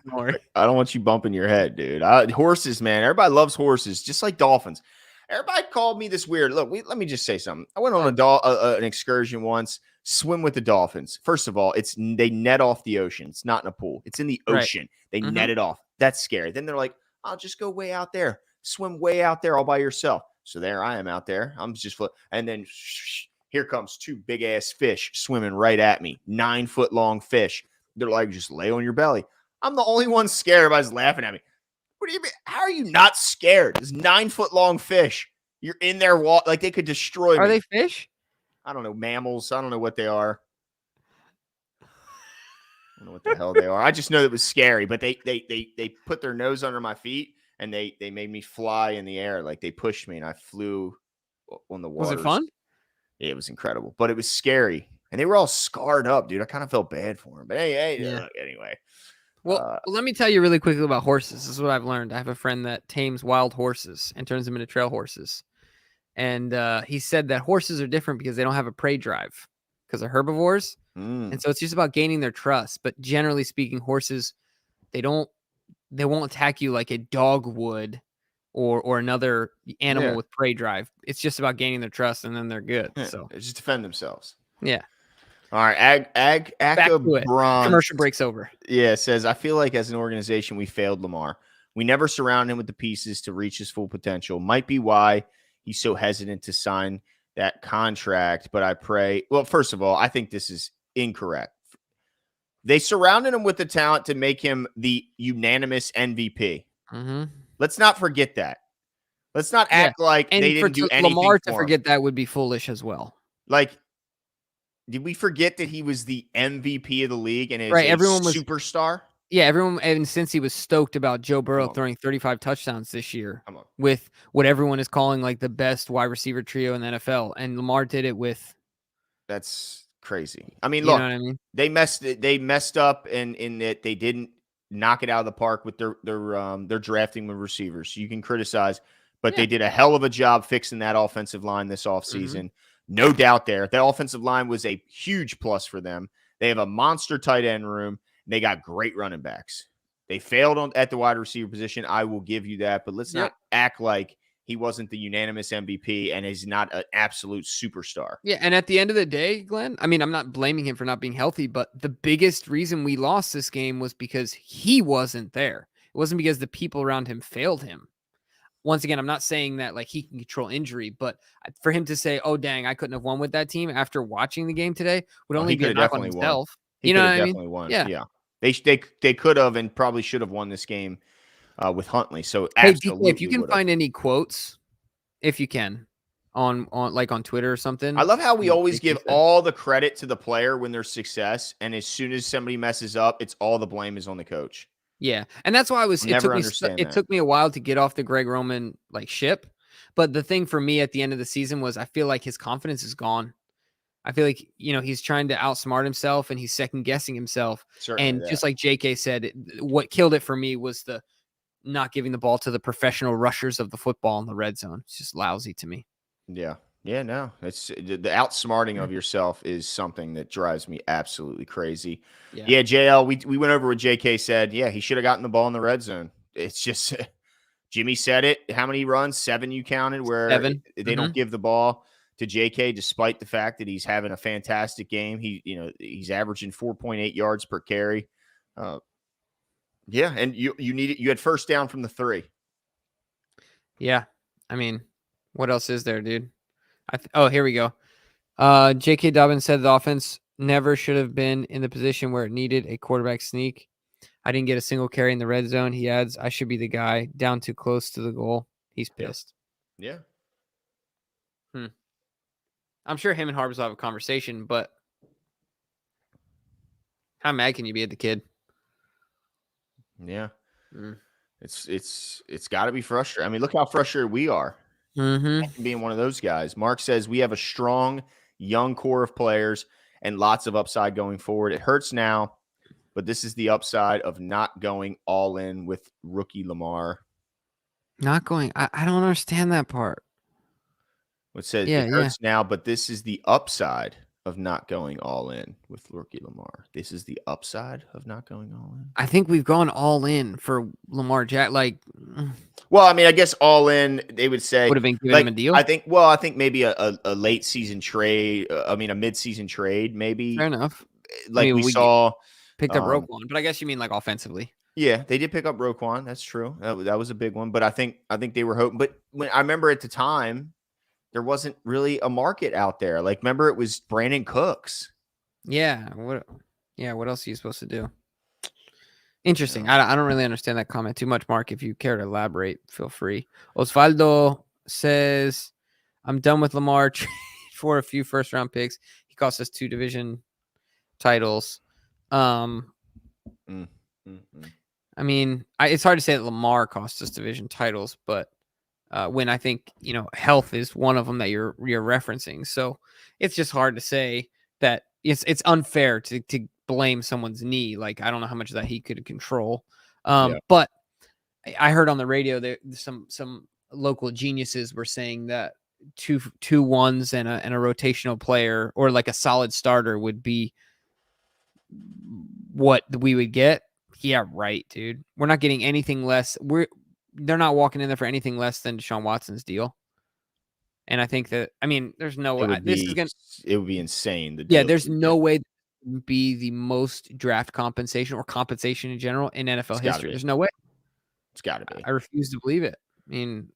I don't want you bumping your head, dude. Horses, man. Everybody loves horses, just like dolphins. Everybody called me this weird. Look, let me just say something. I went on an excursion once, swim with the dolphins. First of all, they net off the ocean. It's not in a pool. It's in the ocean. Right. They net it off. That's scary. Then they're like, I'll just go way out there. Swim way out there all by yourself. So there I am out there. I'm just and then here comes two big ass fish swimming right at me. 9 foot long fish. They're like, just lay on your belly. I'm the only one scared. Everybody's laughing at me. What do you mean? How are you not scared? It's 9 foot long fish. You're in there, like they could destroy me. Are they fish? I don't know. Mammals. I don't know what they are. I don't know what the hell they are. I just know it was scary. But they put their nose under my feet and they made me fly in the air. Like they pushed me and I flew on the Was waters. it fun? It was incredible, but it was scary. And they were all scarred up, dude. I kind of felt bad for them. But hey, Yeah. anyway. Well, let me tell you really quickly about horses. This is what I've learned. I have a friend that tames wild horses and turns them into trail horses. And he said that horses are different because they don't have a prey drive because they're herbivores. And so it's just about gaining their trust. But generally speaking, horses, they won't attack you like a dog would or another animal with prey drive. It's just about gaining their trust and then they're good. So they just defend themselves. Yeah. All right. Back to it. Commercial breaks over. Yeah, says, I feel like as an organization, we failed Lamar. We never surrounded him with the pieces to reach his full potential. Might be why he's so hesitant to sign that contract. But I pray. Well, first of all, I think this is incorrect. They surrounded him with the talent to make him the unanimous MVP. Mm-hmm. Let's not forget that. Let's not act like they didn't do anything Lamar for to forget that would be foolish as well. Like, did we forget that he was the MVP of the league and is everyone was superstar? Yeah, everyone, and since he was stoked about Joe Burrow throwing 35 touchdowns this year with what everyone is calling like the best wide receiver trio in the NFL, and Lamar did it with. That's crazy. I mean, you look, know what I mean? They messed up in that they didn't knock it out of the park with their drafting with receivers. You can criticize, but they did a hell of a job fixing that offensive line this offseason. No doubt there. That offensive line was a huge plus for them. They have a monster tight end room. And they got great running backs. They failed at the wide receiver position. I will give you that, but let's not act like he wasn't the unanimous MVP and is not an absolute superstar. Yeah, and at the end of the day, Glenn, I mean, I'm not blaming him for not being healthy, but the biggest reason we lost this game was because he wasn't there. It wasn't because the people around him failed him. Once again, I'm not saying that like he can control injury, but for him to say, "Oh dang, I couldn't have won with that team," after watching the game today, would only be a knock on himself. You know what I mean? Won. Yeah. They could have and probably should have won this game with Huntley. So absolutely, if you can find any quotes, if you can, on Twitter or something. I love how we always give all the credit to the player when there's success, and as soon as somebody messes up, it's all the blame is on the coach. Yeah, and that's why it took me a while to get off the Greg Roman ship. But the thing for me at the end of the season was I feel like his confidence is gone. I feel like, he's trying to outsmart himself and he's second guessing himself. Certainly just like JK said, what killed it for me was the not giving the ball to the professional rushers of the football in the red zone. It's just lousy to me. Yeah. Yeah, no. It's the outsmarting of yourself is something that drives me absolutely crazy. Yeah, JL, we went over what JK said. Yeah, he should have gotten the ball in the red zone. It's just Jimmy said it. How many runs? 7 you counted where 7. They don't give the ball to JK, despite the fact that he's having a fantastic game. He's averaging 4.8 yards per carry. Yeah, and you had first down from the 3. Yeah, I mean, what else is there, dude? Here we go. J.K. Dobbins said the offense never should have been in the position where it needed a quarterback sneak. I didn't get a single carry in the red zone. He adds, I should be the guy down too close to the goal. He's pissed. Yeah. I'm sure him and Harbaugh will have a conversation, but how mad can you be at the kid? Yeah. It's got to be frustrating. I mean, look how frustrated we are. Being one of those guys. Mark says we have a strong young core of players and lots of upside going forward. It hurts now, but this is the upside of not going all in with rookie Lamar. Not going. I don't understand that part. It says it hurts now, but this is the upside of not going all in with rookie Lamar. This is the upside of not going all in. I think we've gone all in for Lamar Jackson. Well, I mean, I guess all in, they would say would have been giving him a deal. I think maybe a late season trade. A mid-season trade, maybe. Fair enough. We saw picked up Roquan, but I guess you mean like offensively. Yeah, they did pick up Roquan. That's true. That was a big one. But I think they were hoping. But I remember at the time, there wasn't really a market out there. Like, remember, it was Brandon Cooks. Yeah. What else are you supposed to do? Interesting. I don't really understand that comment too much, Mark. If you care to elaborate, feel free. Osvaldo says, I'm done with Lamar for a few first-round picks. He cost us 2 division titles. I I mean, it's hard to say that Lamar cost us division titles, but when I think, health is one of them that you're referencing. So it's just hard to say that it's unfair to blame someone's knee. Like, I don't know how much of that he could control. But I heard on the radio that some local geniuses were saying that two ones and a rotational player or like a solid starter would be what we would get. Yeah, right, dude. We're not getting anything less. They're not walking in there for anything less than Deshaun Watson's deal. And I think that, there's no way it would be insane. There's no way that would be the most draft compensation or compensation in general in NFL history. There's no way. It's got to be. I refuse to believe it. I mean,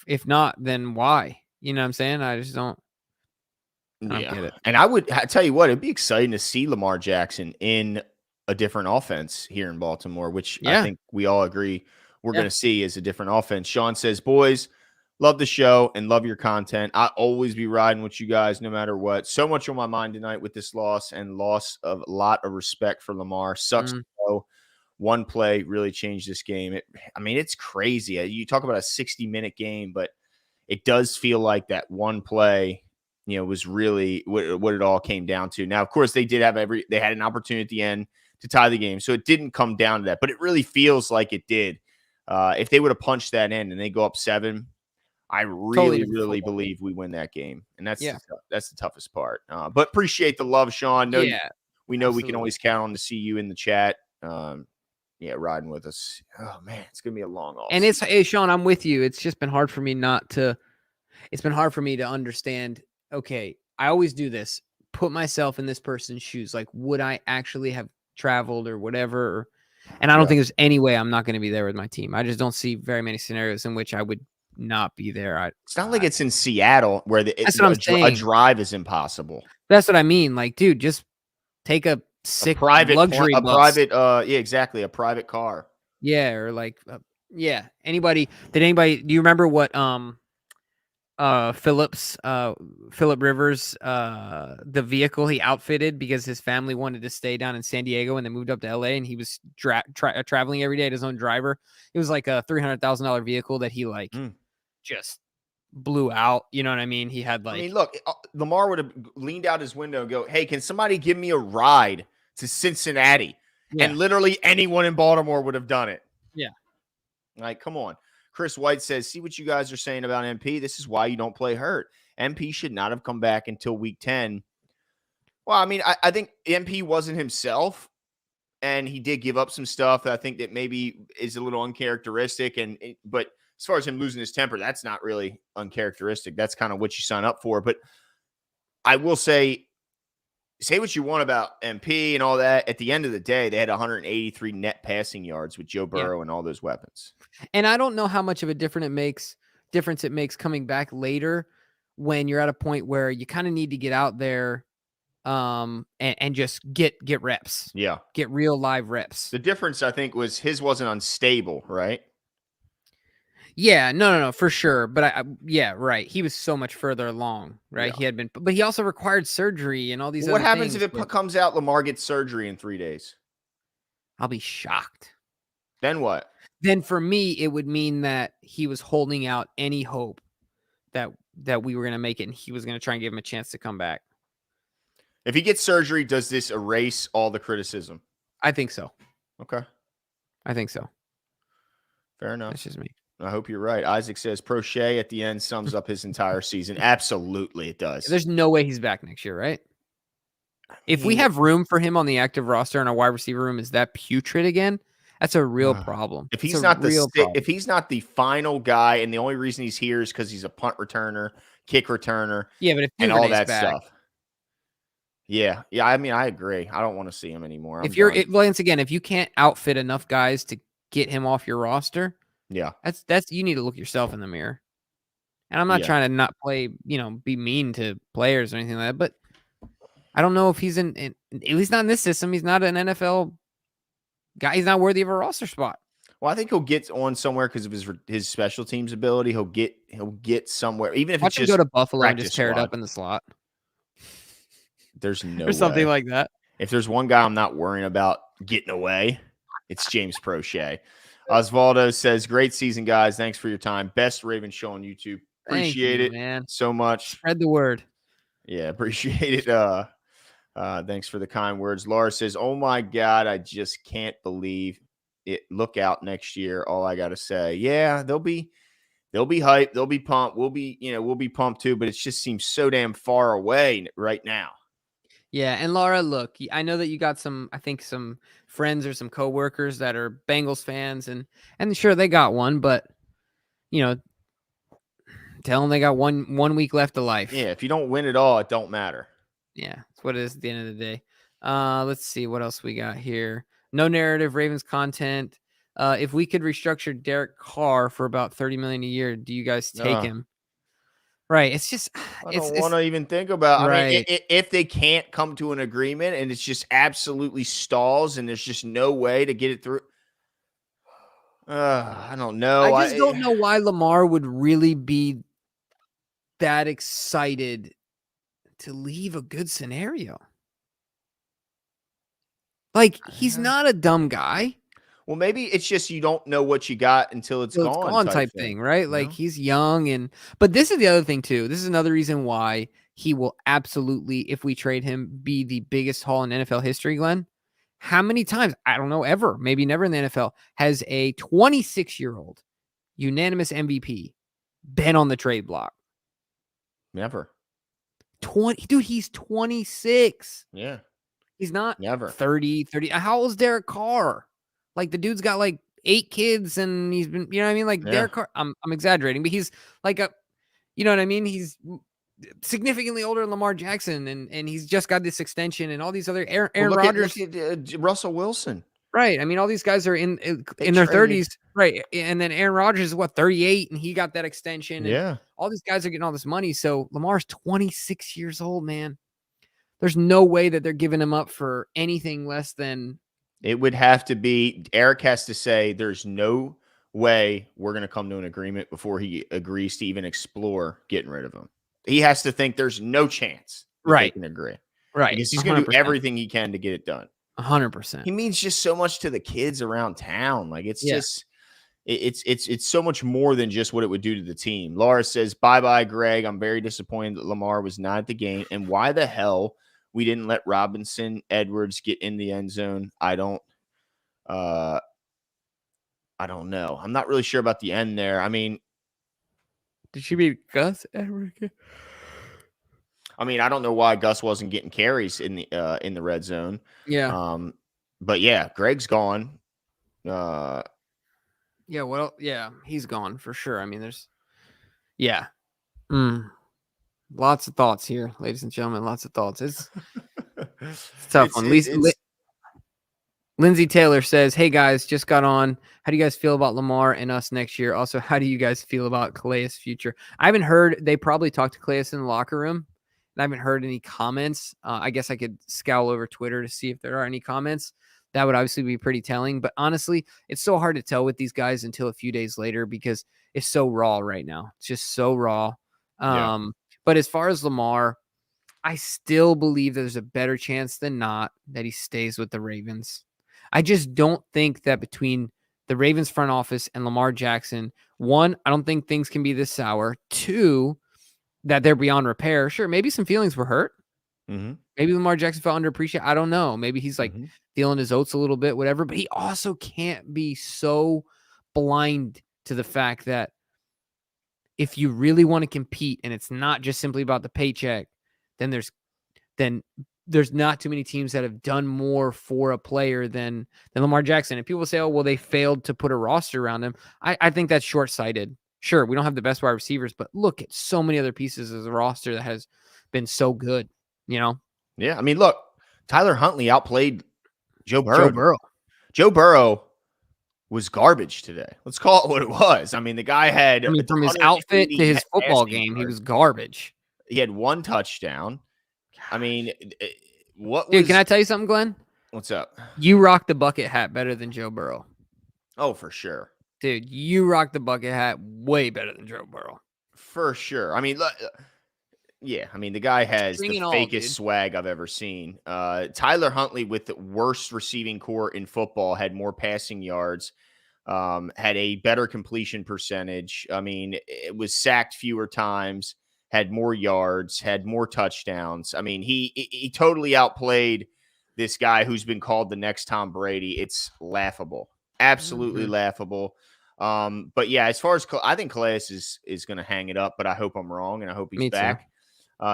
if not, then why? You know what I'm saying? I just don't. I don't get it. And I tell you what, it'd be exciting to see Lamar Jackson in a different offense here in Baltimore, which I think we all agree we're going to see as a different offense. Sean says, boys, love the show and love your content. I always be riding with you guys no matter what. So much on my mind tonight with this loss and loss of a lot of respect for Lamar. Sucks to know. One play really changed this game. It's crazy. You talk about a 60-minute game, but it does feel like that one play, was really what it all came down to. Now, of course, they had an opportunity at the end to tie the game, so it didn't come down to that, but it really feels like it did. If they would have punched that in and they go up 7, I really believe we win that game, and that's the toughest part. But appreciate the love, Sean. We know we can always count on to see you in the chat. Riding with us. Oh man, it's gonna be a long off. And hey, Sean, I'm with you. It's just been hard for me it's been hard for me to understand. Okay, I always do this. Put myself in this person's shoes. Like, would I actually have traveled or whatever? And I don't think there's any way I'm not going to be there with my team. I just don't see very many scenarios in which I would not be there. It's not like it's in Seattle where that's what I'm saying. A drive is impossible. That's what I mean. Like, dude, just take a sick private luxury bus. A private car. Yeah, or like anybody do you remember what Philip Rivers the vehicle he outfitted because his family wanted to stay down in San Diego and they moved up to LA, and he was traveling every day at his own driver. It was like a $300,000 vehicle that he just blew out. You know what I mean? He had look, Lamar would have leaned out his window and go, "Hey, can somebody give me a ride to Cincinnati?" Yeah. And literally anyone in Baltimore would have done it. Yeah. Like, come on. Chris White says, see what you guys are saying about MP. This is why you don't play hurt. MP should not have come back until week 10. Well, I think MP wasn't himself, and he did give up some stuff that I think that maybe is a little uncharacteristic. But as far as him losing his temper, that's not really uncharacteristic. That's kind of what you sign up for. But I will say what you want about MP and all that. At the end of the day, they had 183 net passing yards with Joe Burrow and all those weapons. And I don't know how much of a difference it makes coming back later when you're at a point where you kind of need to get out there and just get reps. Yeah. Get real live reps. The difference, I think, was his wasn't unstable, right? Yeah, no, for sure. But right. He was so much further along, right? Yeah. But he also required surgery and all these. What other happens things, if it comes out Lamar gets surgery in 3 days? I'll be shocked. Then what? Then for me, it would mean that he was holding out any hope that we were going to make it, and he was going to try and give him a chance to come back. If he gets surgery, does this erase all the criticism? I think so. Okay. I think so. Fair enough. That's just me. I hope you're right. Isaac says Proche at the end sums up his entire season. Absolutely, it does. There's no way he's back next year, right? If we have room for him on the active roster and our wide receiver room is that putrid again, that's a real problem. If he's not the final guy, and the only reason he's here is because he's a punt returner, kick returner, but if and all that stuff. Yeah. I agree. I don't want to see him anymore. Once again, if you can't outfit enough guys to get him off your roster, that's you need to look yourself in the mirror. And I'm not trying to not play, be mean to players or anything like that, but I don't know if he's at least not in this system. He's not an NFL guy. He's not worthy of a roster spot. Well, I think he'll get on somewhere because of his special teams ability. He'll get somewhere, even if Watch him go to Buffalo and just tear it up in the slot. There's no or something like that. If there's one guy I'm not worrying about getting away, It's James Proche. Osvaldo says, great season, guys. Thanks for your time. Best Ravens show on YouTube. Thank Appreciate you, it man. so much. Spread the word. Yeah, appreciate it. Thanks for the kind words. Laura says, oh my God, I just can't believe it. Look out next year. All I got to say. Yeah, they'll be hyped. They'll be pumped. We'll be pumped too, but it just seems so damn far away right now. Yeah, and Laura, look, I know that you got some friends or some coworkers that are Bengals fans, and sure they got one, but tell them they got one week left of life. Yeah, if you don't win it all, it don't matter. Yeah, that's what it is at the end of the day. Let's see what else we got here. No narrative Ravens content. If we could restructure Derek Carr for about $30 million a year, do you guys take him? Right. It's just I don't want to even think about. Right. I mean, if they can't come to an agreement and it's just absolutely stalls and there's just no way to get it through. I don't know. I just don't know why Lamar would really be that excited to leave a good scenario. Like, he's not a dumb guy. Well, maybe it's just you don't know what you got until it's gone type thing, right? Like, he's young, but this is the other thing too. This is another reason why he will absolutely, if we trade him, be the biggest haul in NFL history, Glenn. How many times, I don't know, ever, maybe never in the NFL, has a 26-year-old unanimous MVP been on the trade block? Never. Dude, he's 26. Yeah. He's not never 30. How old is Derek Carr? Like, the dude's got like 8 kids and he's been, you know what I mean? Like, Derek Carr, I'm exaggerating, but he's like you know what I mean? He's significantly older than Lamar Jackson, and he's just got this extension and all these other Aaron Rodgers. Look at Russell Wilson. Right. I mean, all these guys are in their 30s. Right. And then Aaron Rodgers is 38 and he got that extension. And all these guys are getting all this money. So Lamar's 26 years old, man. There's no way that they're giving him up for anything less than. It would have to be, Eric has to say, there's no way we're going to come to an agreement before he agrees to even explore getting rid of him. He has to think there's no chance they can agree. Right. Because he's going to do everything he can to get it done. 100%. He means just so much to the kids around town. Like, it's just, it's so much more than just what it would do to the team. Laura says, bye-bye, Greg. I'm very disappointed that Lamar was not at the game. And why the hell we didn't let Robinson Edwards get in the end zone? I don't know. I'm not really sure about the end there. I mean, did she beat Gus Edwards? I mean, I don't know why Gus wasn't getting carries in the red zone. Yeah. But yeah, Greg's gone. Yeah, well, yeah, he's gone for sure. I mean, there's lots of thoughts here, ladies and gentlemen. Lots of thoughts. It's tough one. Lindsay Taylor says, hey guys, just got on. How do you guys feel about Lamar and us next year? Also, how do you guys feel about Calais' future? I haven't heard. They probably talked to Calais in the locker room. I haven't heard any comments. I guess I could scowl over Twitter to see if there are any comments. That would obviously be pretty telling. But honestly, it's so hard to tell with these guys until a few days later because it's so raw right now. It's just so raw. But as far as Lamar, I still believe there's a better chance than not that he stays with the Ravens. I just don't think that between the Ravens front office and Lamar Jackson, one, I don't think things can be this sour. Two, that they're beyond repair. Sure, maybe some feelings were hurt. Mm-hmm. Maybe Lamar Jackson felt underappreciated. I don't know. Maybe he's like feeling his oats a little bit, whatever. But he also can't be so blind to the fact that if you really want to compete and it's not just simply about the paycheck, then there's not too many teams that have done more for a player than Lamar Jackson. And people say, oh, well, they failed to put a roster around him. I think that's short-sighted. Sure, we don't have the best wide receivers, but look at so many other pieces of the roster that has been so good, you know? Yeah, I mean, look, Tyler Huntley outplayed Joe Burrow. Joe Burrow was garbage today. Let's call it what it was. I mean, the guy had... from his outfit to his football game, he was garbage. He had 1 touchdown. I mean, Dude, can I tell you something, Glenn? What's up? You rock the bucket hat better than Joe Burrow. Oh, for sure. Dude, you rock the bucket hat way better than Joe Burrow. For sure. I mean, look, Yeah, I mean, the guy has String the and all, fakest dude. swag I've ever seen. Tyler Huntley, with the worst receiving core in football, had more passing yards, had a better completion percentage. I mean, it was sacked fewer times, had more yards, had more touchdowns. I mean, he totally outplayed this guy who's been called the next Tom Brady. It's laughable, absolutely Mhm. laughable. But yeah, as far as I think Calais is going to hang it up, but I hope I'm wrong and I hope he's Me too. back.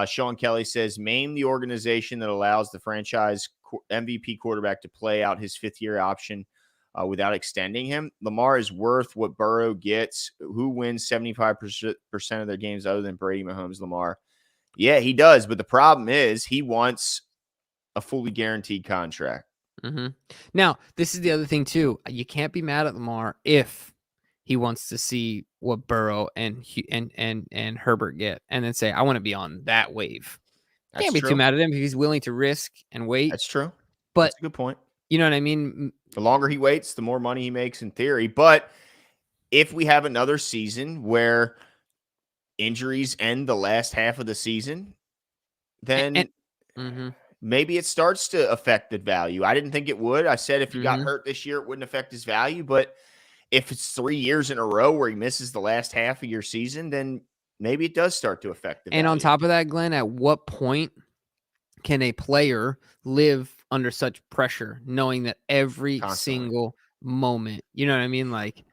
Sean Kelly says, name the organization that allows the franchise MVP quarterback to play out his fifth-year option without extending him. Lamar is worth what Burrow gets. Who wins 75% of their games other than Brady, Mahomes, Lamar? Yeah, he does. But the problem is he wants a fully guaranteed contract. Mm-hmm. Now, this is the other thing too. You can't be mad at Lamar if he wants to see what Burrow and Herbert get, and then say, "I want to be on that wave." That's Can't be too true. mad at him if he's willing to risk and wait. That's true. But That's a good point. you know what I mean? The longer he waits, the more money he makes in theory. But if we have another season where injuries end the last half of the season, then Mm-hmm, maybe it starts to affect the value. I didn't think it would. I said if he got mm-hmm. hurt this year, it wouldn't affect his value. But if it's 3 years in a row where he misses the last half of your season, then maybe it does start to affect the And on value. top of that, Glenn, at what point can a player live under such pressure, knowing that every Constantly. single moment, you know what I mean? Like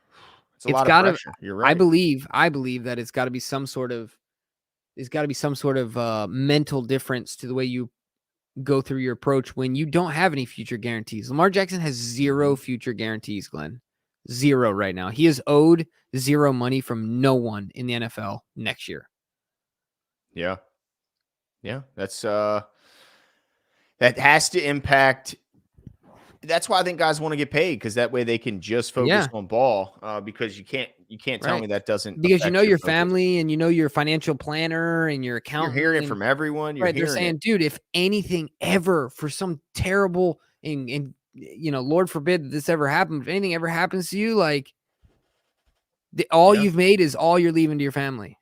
It's a it's lot of got to. pressure. You're I right. believe that it's got to be some sort of. There's got to be some sort of mental difference to the way you go through your approach when you don't have any future guarantees. Lamar Jackson has zero future guarantees, Glenn. Zero right now. He is owed zero money from no one in the NFL next year. Yeah. Yeah. That has to impact. That's why I think guys want to get paid, because that way they can just focus Yeah, on ball. Because you can't tell right. me that doesn't Because you affect know your your focus. family and you know your financial planner and your You're hearing accountant it and from everyone. You're right. They're hearing it. saying, dude, if anything ever for some terrible and Lord forbid that this ever happened, if anything ever happens to you, like all Yeah. you've made is all you're leaving to your family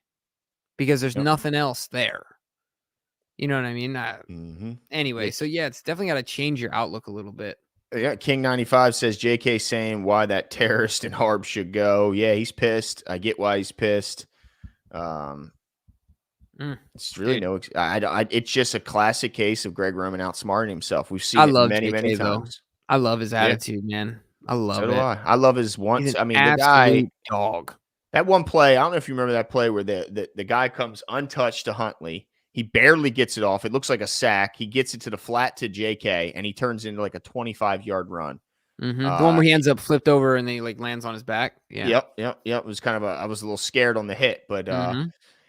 because there's Yep. nothing else there. You know what I mean? Mm-hmm. Anyway, Yeah. so yeah, it's definitely got to change your outlook a little bit. Yeah, King 95 says JK saying why that terrorist and Harb should go. Yeah, he's pissed. I get why he's pissed. It's really Dude, it's just a classic case of Greg Roman outsmarting himself. We've I seen it love many, many JK though. times. I love his Yeah, attitude, man. I so love do it. I love his He's once. an I mean, the guy, absolute dog. that one play, I don't know if you remember that play where the guy comes untouched to Huntley. He barely gets it off. It looks like a sack. He gets it to the flat to JK, and he turns into like a 25-yard run. The one where he ends up flipped over and then he like lands on his back. Yeah. Yep. It was I was a little scared on the hit, but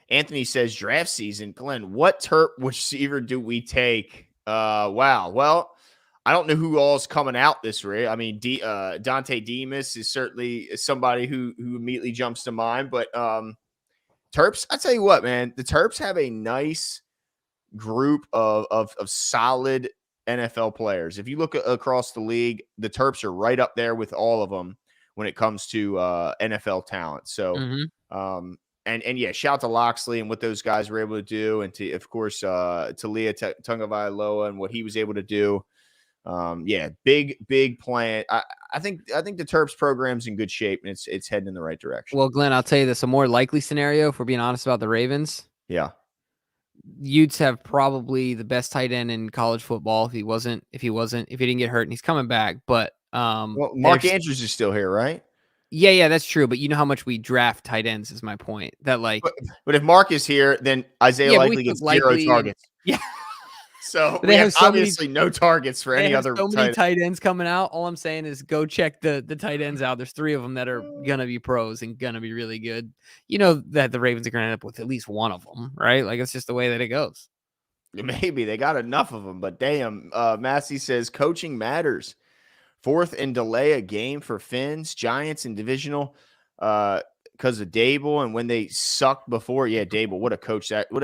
Anthony says draft season. Glenn, what terp receiver do we take? Wow. Well, I don't know who all's coming out this year. I mean, Dante Demas is certainly somebody who immediately jumps to mind, but Terps, I tell you what, man, the Terps have a nice group of solid NFL players. If you look across the league, the Terps are right up there with all of them when it comes to NFL talent. So, and yeah, shout to Loxley and what those guys were able to do, and to, of course, Talia Tungavailoa and what he was able to do. Yeah, big plan. I think the Terps program's in good shape, and it's heading in the right direction. Well, Glenn, I'll tell you this: a more likely scenario, if we're being honest about the Ravens, Yeah, Utes have probably the best tight end in college football. If he didn't get hurt, and he's coming back. But well, Mark Andrews is still here, right? yeah, that's true. But you know how much we draft tight ends is my point. That like, But if Mark is here, then Isaiah yeah, but we likely took gets zero likely targets. yeah. So But we they have have so obviously no targets for They any have other so many tight. tight ends coming out. All I'm saying is go check the tight ends out. There's 3 of them that are gonna be pros and gonna be really good. You know that the Ravens are gonna end up with at least one of them, right? Like it's just the way that it goes. Maybe they got enough of them, but damn. Massey says coaching matters. 4th and delay a game for Finns, Giants in divisional. Because of Dable and when they sucked before. Yeah, Dable, what a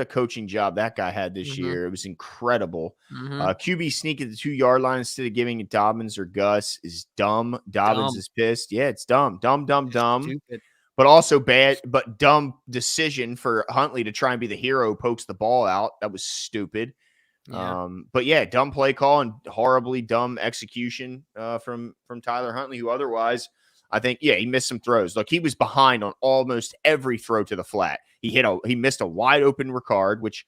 coaching job that guy had this year. It was incredible. QB sneak at the 2-yard line instead of giving it Dobbins or Gus is dumb. Dobbins is pissed. Yeah, it's dumb. Dumb. Stupid. but also bad, but dumb decision for Huntley to try and be the hero who pokes the ball out. That was stupid. Yeah. But yeah, dumb play call and horribly dumb execution from Tyler Huntley, who otherwise, I think, yeah, he missed some throws. Look, he was behind on almost every throw to the flat. He missed a wide open Ricard, which,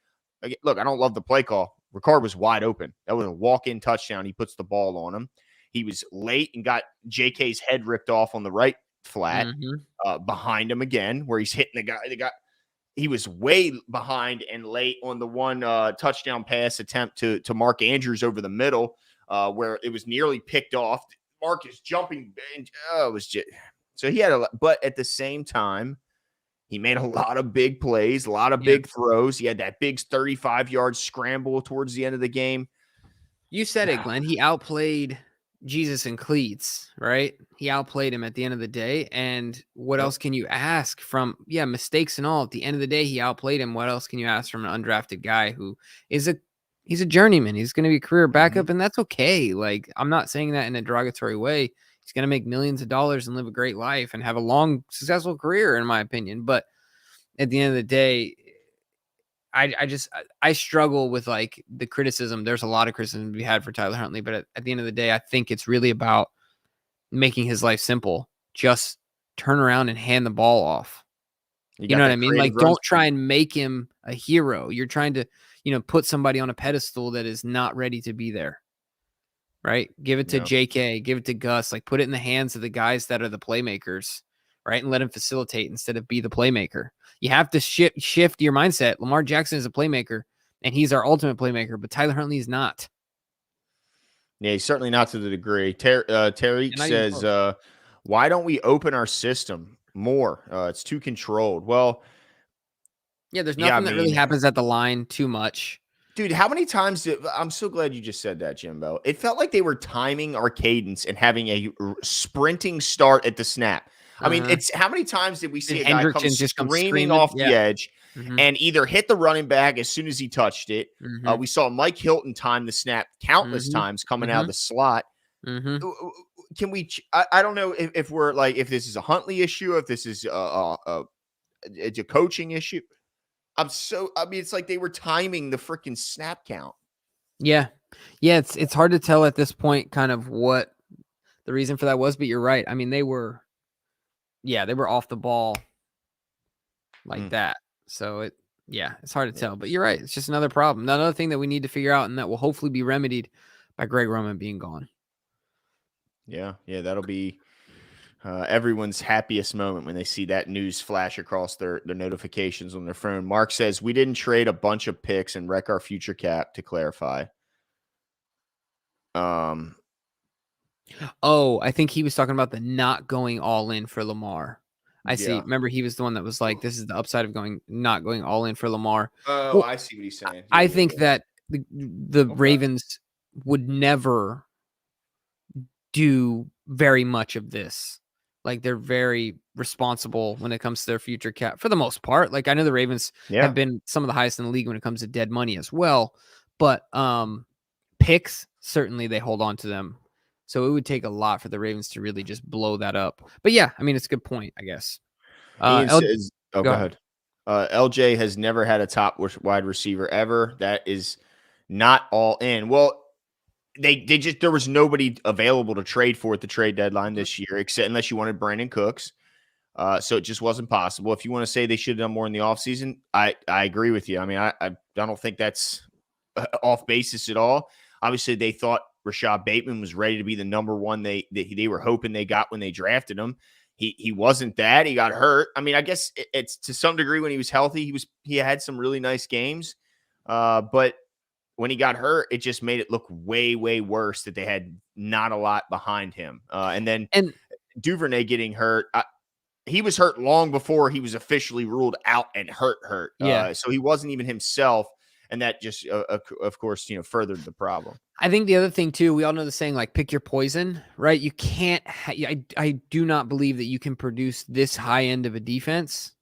look, I don't love the play call. Ricard was wide open. That was a walk-in touchdown. He puts the ball on him. He was late and got JK's head ripped off on the right flat behind him again, where he's hitting the guy. He was way behind and late on the one touchdown pass attempt to Mark Andrews over the middle, where it was nearly picked off. Mark is jumping. And, it was just so he had but at the same time, he made a lot of big plays, a lot of big throws. He had that big 35-yard scramble towards the end of the game. You said it, Glenn. He outplayed Jesus in cleats, right? He outplayed him at the end of the day. And what else can you ask from, mistakes and all? At the end of the day, he outplayed him. What else can you ask from an undrafted guy who is he's a journeyman? He's going to be a career backup, and that's okay. Like, I'm not saying that in a derogatory way. He's going to make millions of dollars and live a great life and have a long, successful career, in my opinion. But at the end of the day, I struggle with like the criticism. There's a lot of criticism to be had for Tyler Huntley, but at the end of the day, I think it's really about making his life simple. Just turn around and hand the ball off. You know what I mean? Like, don't try and make him a hero. You're trying to, put somebody on a pedestal that is not ready to be there. Right? Give it to JK, give it to Gus, like put it in the hands of the guys that are the playmakers, right? And let him facilitate instead of be the playmaker. You have to shift your mindset. Lamar Jackson is a playmaker, and he's our ultimate playmaker, but Tyler Huntley is not. Yeah, he's certainly not to the degree. Tariq says, why don't we open our system more? It's too controlled. Well, yeah, there's nothing that really happens at the line too much. Dude, how many times I'm so glad you just said that, Jimbo. It felt like they were timing our cadence and having a sprinting start at the snap. I mean, it's how many times did we see a guy come screaming off the edge and either hit the running back as soon as he touched it? We saw Mike Hilton time the snap countless times coming out of the slot. Can we? I don't know if we're like if this is a Huntley issue, if this is a coaching issue. It's like they were timing the freaking snap count. Yeah. It's hard to tell at this point kind of what the reason for that was, but you're right. I mean, they were off the ball like that. So it's hard to tell, but you're right. It's just another problem. Another thing that we need to figure out, and that will hopefully be remedied by Greg Roman being gone. Yeah. That'll be everyone's happiest moment when they see that news flash across their notifications on their phone. Mark says, we didn't trade a bunch of picks and wreck our future cap, to clarify. I think he was talking about the not going all in for Lamar. I see. Remember, he was the one that was like, this is the upside of not going all in for Lamar. Oh, well, I see what he's saying. I think that the Ravens would never do very much of this. Like, they're very responsible when it comes to their future cap for the most part. Like, I know the Ravens have been some of the highest in the league when it comes to dead money as well, but picks, certainly they hold on to them. So it would take a lot for the Ravens to really just blow that up. But yeah, I mean, it's a good point, I guess. Ian says, go ahead. LJ has never had a top wide receiver ever. That is not all in. Well, they just, there was nobody available to trade for at the trade deadline this year, except unless you wanted Brandon Cooks. So it just wasn't possible. If you want to say they should have done more in the offseason, I agree with you. I mean, I don't think that's off basis at all. Obviously, they thought Rashad Bateman was ready to be the number one they were hoping they got when they drafted him. He wasn't that. He got hurt. I mean, I guess it's to some degree when he was healthy, he had some really nice games. But when he got hurt, it just made it look way, way worse that they had not a lot behind him. And Duvernay getting hurt, he was hurt long before he was officially ruled out and hurt. So he wasn't even himself. And that just, of course, furthered the problem. I think the other thing, too, we all know the saying, like, pick your poison, right? You can't I do not believe that you can produce this high end of a defense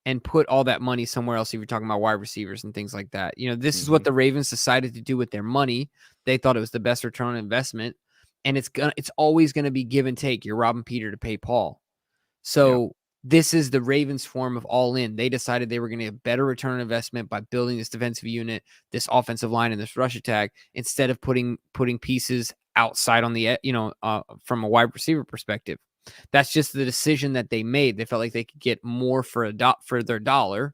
and put all that money somewhere else if you're talking about wide receivers and things like that. This is what the Ravens decided to do with their money. They thought it was the best return on investment, and it's always going to be give and take. You're robbing Peter to pay Paul. So this is the Ravens form of all in. They decided they were going to get better return on investment by building this defensive unit, this offensive line, and this rush attack instead of putting pieces outside on the, from a wide receiver perspective. That's just the decision that they made. They felt like they could get more for their dollar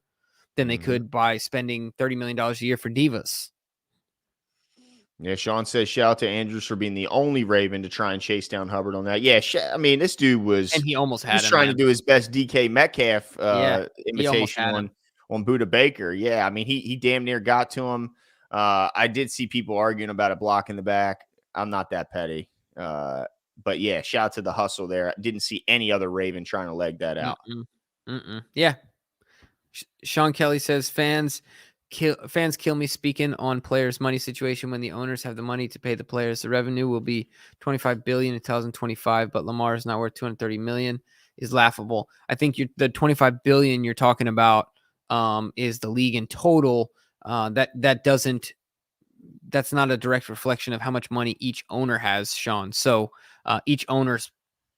than they could by spending $30 million a year for divas. Yeah, Sean says, shout out to Andrews for being the only Raven to try and chase down Hubbard on that. Yeah, I mean, this dude was, and he almost had him, trying to do his best DK Metcalf imitation on Buda Baker. Yeah, I mean, he damn near got to him. I did see people arguing about a block in the back. I'm not that petty. But yeah, shout out to the hustle there. I didn't see any other Raven trying to leg that out. Yeah. Sean Kelly says fans kill me speaking on players' money situation when the owners have the money to pay the players. The revenue will be $25 billion in 2025, but Lamar is not worth $230 million is laughable. I think the $25 billion you're talking about is the league in total. That's not a direct reflection of how much money each owner has, Sean. So each owner's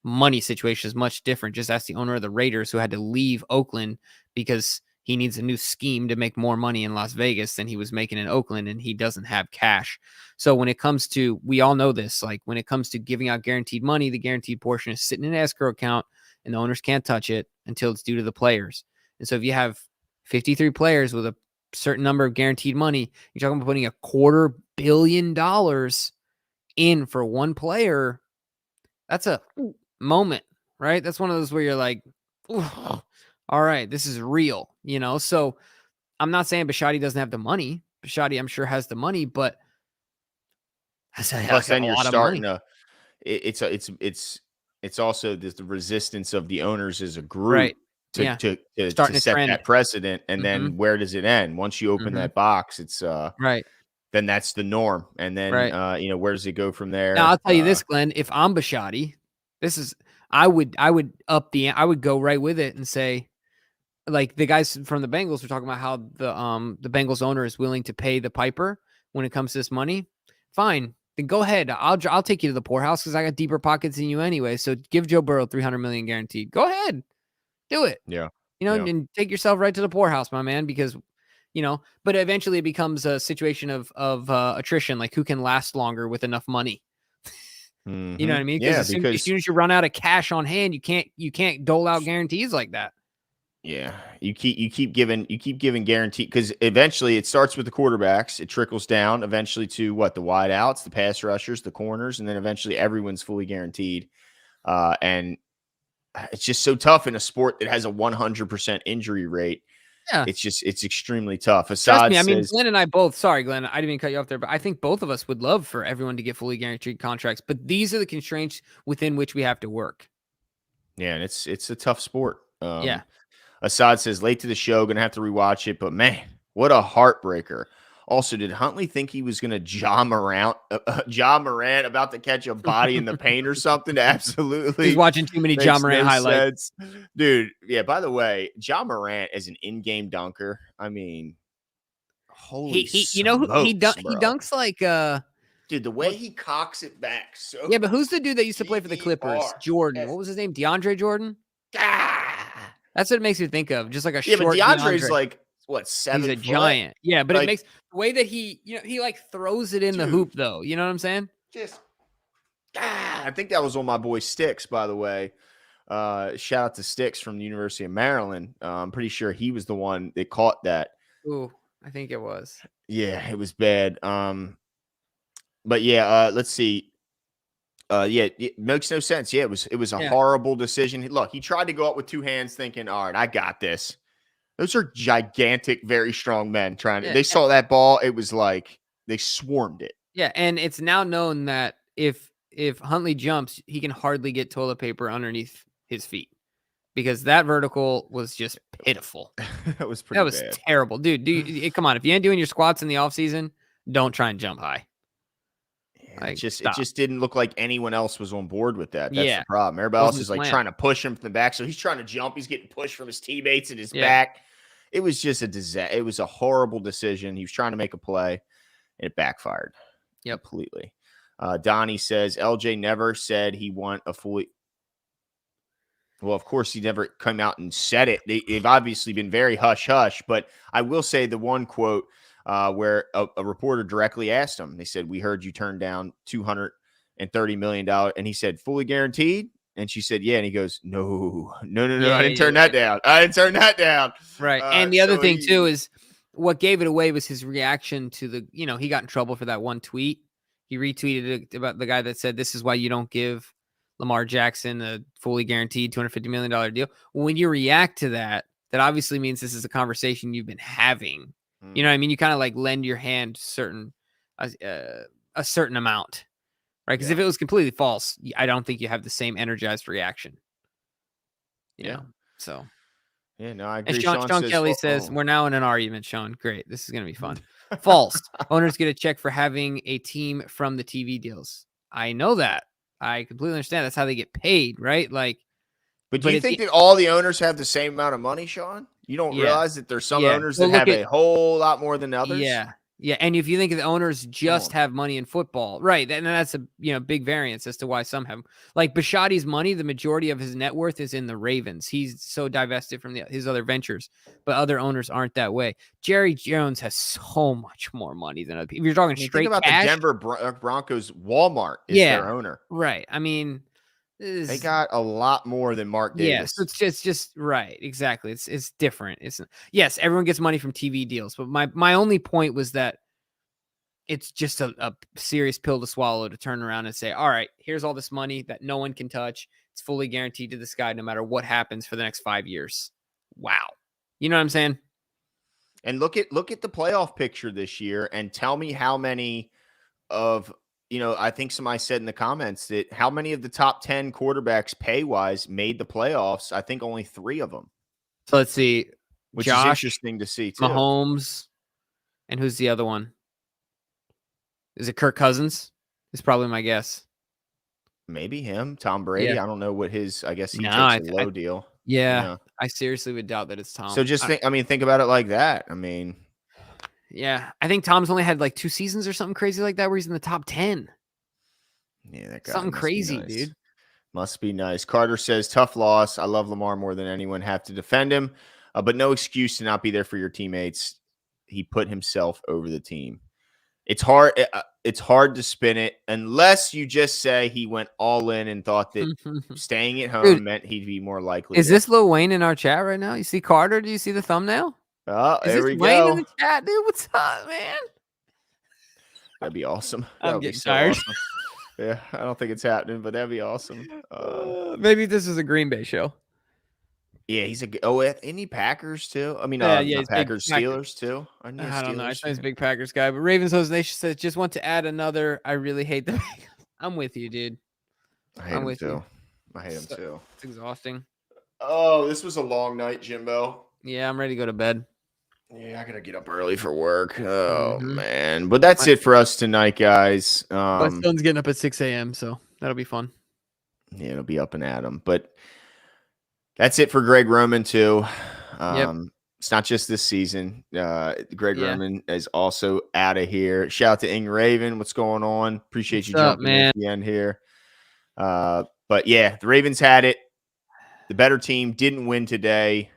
money situation is much different. Just ask the owner of the Raiders who had to leave Oakland because he needs a new scheme to make more money in Las Vegas than he was making in Oakland, and he doesn't have cash. So when it comes to, we all know this, like when it comes to giving out guaranteed money, the guaranteed portion is sitting in an escrow account and the owners can't touch it until it's due to the players. And so if you have 53 players with a certain number of guaranteed money, you're talking about putting $250 million in for one player. That's a moment, right? That's one of those where you're like, all right, this is real, So I'm not saying Bisciotti doesn't have the money. Bisciotti, I'm sure, has the money, but plus then you're starting to. It's also the resistance of the owners as a group, right? To set that precedent, and then where does it end? Once you open that box, it's right. Then that's the norm, and then where does it go from there? Now I'll tell you this, Glenn. If I'm Bisciotti, I would go right with it and say, like the guys from the Bengals were talking about how the Bengals owner is willing to pay the piper when it comes to this money. Fine, then go ahead. I'll take you to the poorhouse because I got deeper pockets than you anyway. So give Joe Burrow $300 million guaranteed. Go ahead, do it. Yeah, and take yourself right to the poorhouse, my man. Because but eventually it becomes a situation of attrition, like who can last longer with enough money. You know what I mean? Yeah, as soon as you run out of cash on hand, you can't dole out guarantees like that. Yeah, you keep giving guarantee, because eventually it starts with the quarterbacks, it trickles down eventually to the wide outs, the pass rushers, the corners, and then eventually everyone's fully guaranteed. And it's just so tough in a sport that has a 100% injury rate. Yeah, it's extremely tough. Trust me, I mean, Glenn and I both. Sorry, Glenn, I didn't even cut you off there, but I think both of us would love for everyone to get fully guaranteed contracts. But these are the constraints within which we have to work. Yeah, and it's a tough sport. Yeah. Assad says, late to the show, gonna have to rewatch it, but man, what a heartbreaker. Also, did Huntley think he was gonna Ja Morant about to catch a body in the paint or something? Absolutely. He's watching too many Ja Morant highlights. Dude, yeah, by the way, Ja Morant is an in-game dunker. I mean, holy smokes, he dunks like dude, the way he cocks it back. So yeah, but who's the dude that used to play for the Clippers? Jordan. What was his name? DeAndre Jordan? That's what it makes me think of. Just like a short DeAndre's like what, 7 He's a giant. Yeah, but it makes the way that he like throws it in the hoop though. You know what I'm saying? I think that was on my boy Sticks, by the way. Shout out to Sticks from the University of Maryland. I'm pretty sure he was the one that caught that. Ooh, I think it was. Yeah, it was bad. But yeah, let's see. Yeah, it makes no sense. Yeah, it was a horrible decision. Look, he tried to go up with two hands thinking, all right, I got this. Those are gigantic, very strong men trying to, they saw that ball. It was like they swarmed it. Yeah. And it's now known that if Huntley jumps, he can hardly get toilet paper underneath his feet because that vertical was just pitiful. That was bad. Terrible. Dude, come on. If you ain't doing your squats in the off season, don't try and jump high. It just didn't look like anyone else was on board with that. That's the problem. Everybody else is like trying to push him from the back. So he's trying to jump. He's getting pushed from his teammates in his back. It was just a disaster. It was a horrible decision. He was trying to make a play and it backfired. Completely. Donnie says LJ never said he want a fully. Well, of course, he never come out and said it. They've obviously been very hush-hush, but I will say the one quote where a reporter directly asked him, they said, "We heard you turned down $230 million." And he said, "Fully guaranteed?" And she said, "Yeah." And he goes, No, Yeah, I yeah, didn't yeah, turn that yeah. down. I didn't turn that down. Right. And the other So thing too is what gave it away was his reaction to the, he got in trouble for that one tweet. He retweeted it about the guy that said, "This is why you don't give Lamar Jackson a fully guaranteed $250 million deal." Well, when you react to that, that obviously means this is a conversation you've been having. You know what I mean? You kind of like lend your hand a certain amount, right? Because if it was completely false, I don't think you have the same energized reaction. You know, so. Yeah, no, I And agree. Sean Says, Kelly says, "We're now in an argument, Sean. Great. This is going to be fun." False. Owners get a check for having a team from the TV deals. I know that. I completely understand. That's how they get paid, right? Like, But do you at think the that all the owners have the same amount of money, Sean? You don't yeah, realize that there's some yeah. owners Well, that look have at a whole lot more than others? yeah, yeah. And if you think the owners Come just on. have money in football, right? And that's a big variance as to why some have. Like Bisciotti's money, the majority of his net worth is in the Ravens. He's so divested from his other ventures, but other owners aren't that way. Jerry Jones has so much more money than other people. If you're talking I mean, think straight about the cash, Denver Broncos. Walmart is yeah, their owner. right. I mean, They is got a lot more than Mark yeah, so Davis. it's just right, exactly. It's different. It's yes, everyone gets money from TV deals, but my only point was that it's just a serious pill to swallow to turn around and say, all right, here's all this money that no one can touch. It's fully guaranteed to this guy no matter what happens for the next 5 years. Wow. You know what I'm saying? And look at the playoff picture this year and tell me how many of I think somebody said in the comments that how many of the top 10 quarterbacks pay-wise made the playoffs? I think only 3 of them, So let's see. which is Josh, interesting to see too. Mahomes, and who's the other one? Is it Kirk Cousins? Is probably my guess. Maybe him, Tom Brady. Yeah. I don't know what I guess he No, takes a low deal. yeah. Yeah. I seriously would doubt that it's So Tom. just think about it like that. I mean, Yeah. I think Tom's only had like 2 seasons or something crazy like that where he's in the top 10. yeah, that guy Something must be crazy, nice. dude. Must be nice. Carter says, tough loss. I love Lamar more than anyone. Have to defend him, but no excuse to not be there for your teammates. He put himself over the team. It's hard. It's hard to spin it unless you just say he went all in and thought that staying at home Dude, meant he'd be more likely. is this Lil Wayne in our chat right now? You see Carter? Do you see the thumbnail? Oh, Is there this we Wayne in go. the chat, dude? What's up, man? That'd be awesome. That I'm would be getting so tired. awesome. Yeah, I don't think it's happening, but that'd be awesome. Maybe this is a Green Bay show. Yeah, he's isn't he Packers too? I mean, Yeah, not he's big Packers, Packers. Steelers too. Aren't you a I don't know. I Steelers think he's a fan? big Packers guy, but Ravens Host Nation says just want to add another. I really hate the. I'm with you, dude. I hate I'm him with too. you. I hate him too. It's exhausting. Oh, this was a long night, Jimbo. Yeah, I'm ready to go to bed. Yeah, I gotta get up early for work. Oh Mhm. man, but that's it for us tonight, guys. My son's getting up at 6 a.m., so that'll be fun. Yeah, it'll be up and at 'em. But that's it for Greg Roman too. Yep. It's not just this season. Greg Yeah. Roman is also out of here. Shout out to Ing Raven. What's going on? Appreciate you What's up, jumping in man? at the end here. But yeah, the Ravens had it. The better team didn't win today.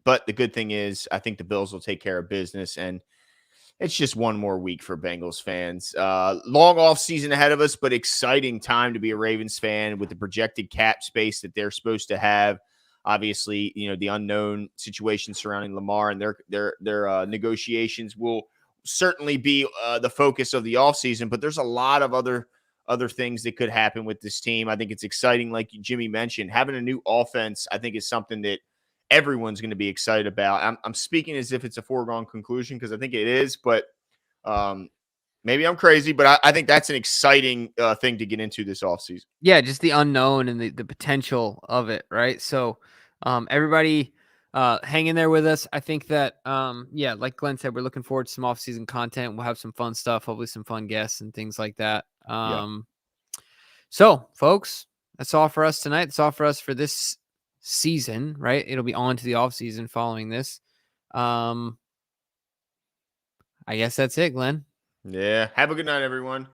But the good thing is, I think the Bills will take care of business, and it's just one more week for Bengals fans. Long off season ahead of us, but exciting time to be a Ravens fan with the projected cap space that they're supposed to have. Obviously, the unknown situation surrounding Lamar and their negotiations will certainly be the focus of the offseason, but there's a lot of other things that could happen with this team. I think it's exciting, like Jimmy mentioned. Having a new offense, I think, is something that everyone's going to be excited about. I'm speaking as if it's a foregone conclusion because I think it is, but maybe I'm crazy, but I think that's an exciting thing to get into this offseason. Yeah, just the unknown and the potential of it, right? So everybody hang in there with us. I think that yeah, like Glenn said, we're looking forward to some off-season content. We'll have some fun stuff, hopefully some fun guests and things like that. So folks, that's all for us tonight. That's all for us for this season, right? It'll be on to the off-season following this. I guess that's it, Glenn. Yeah. Have a good night, everyone.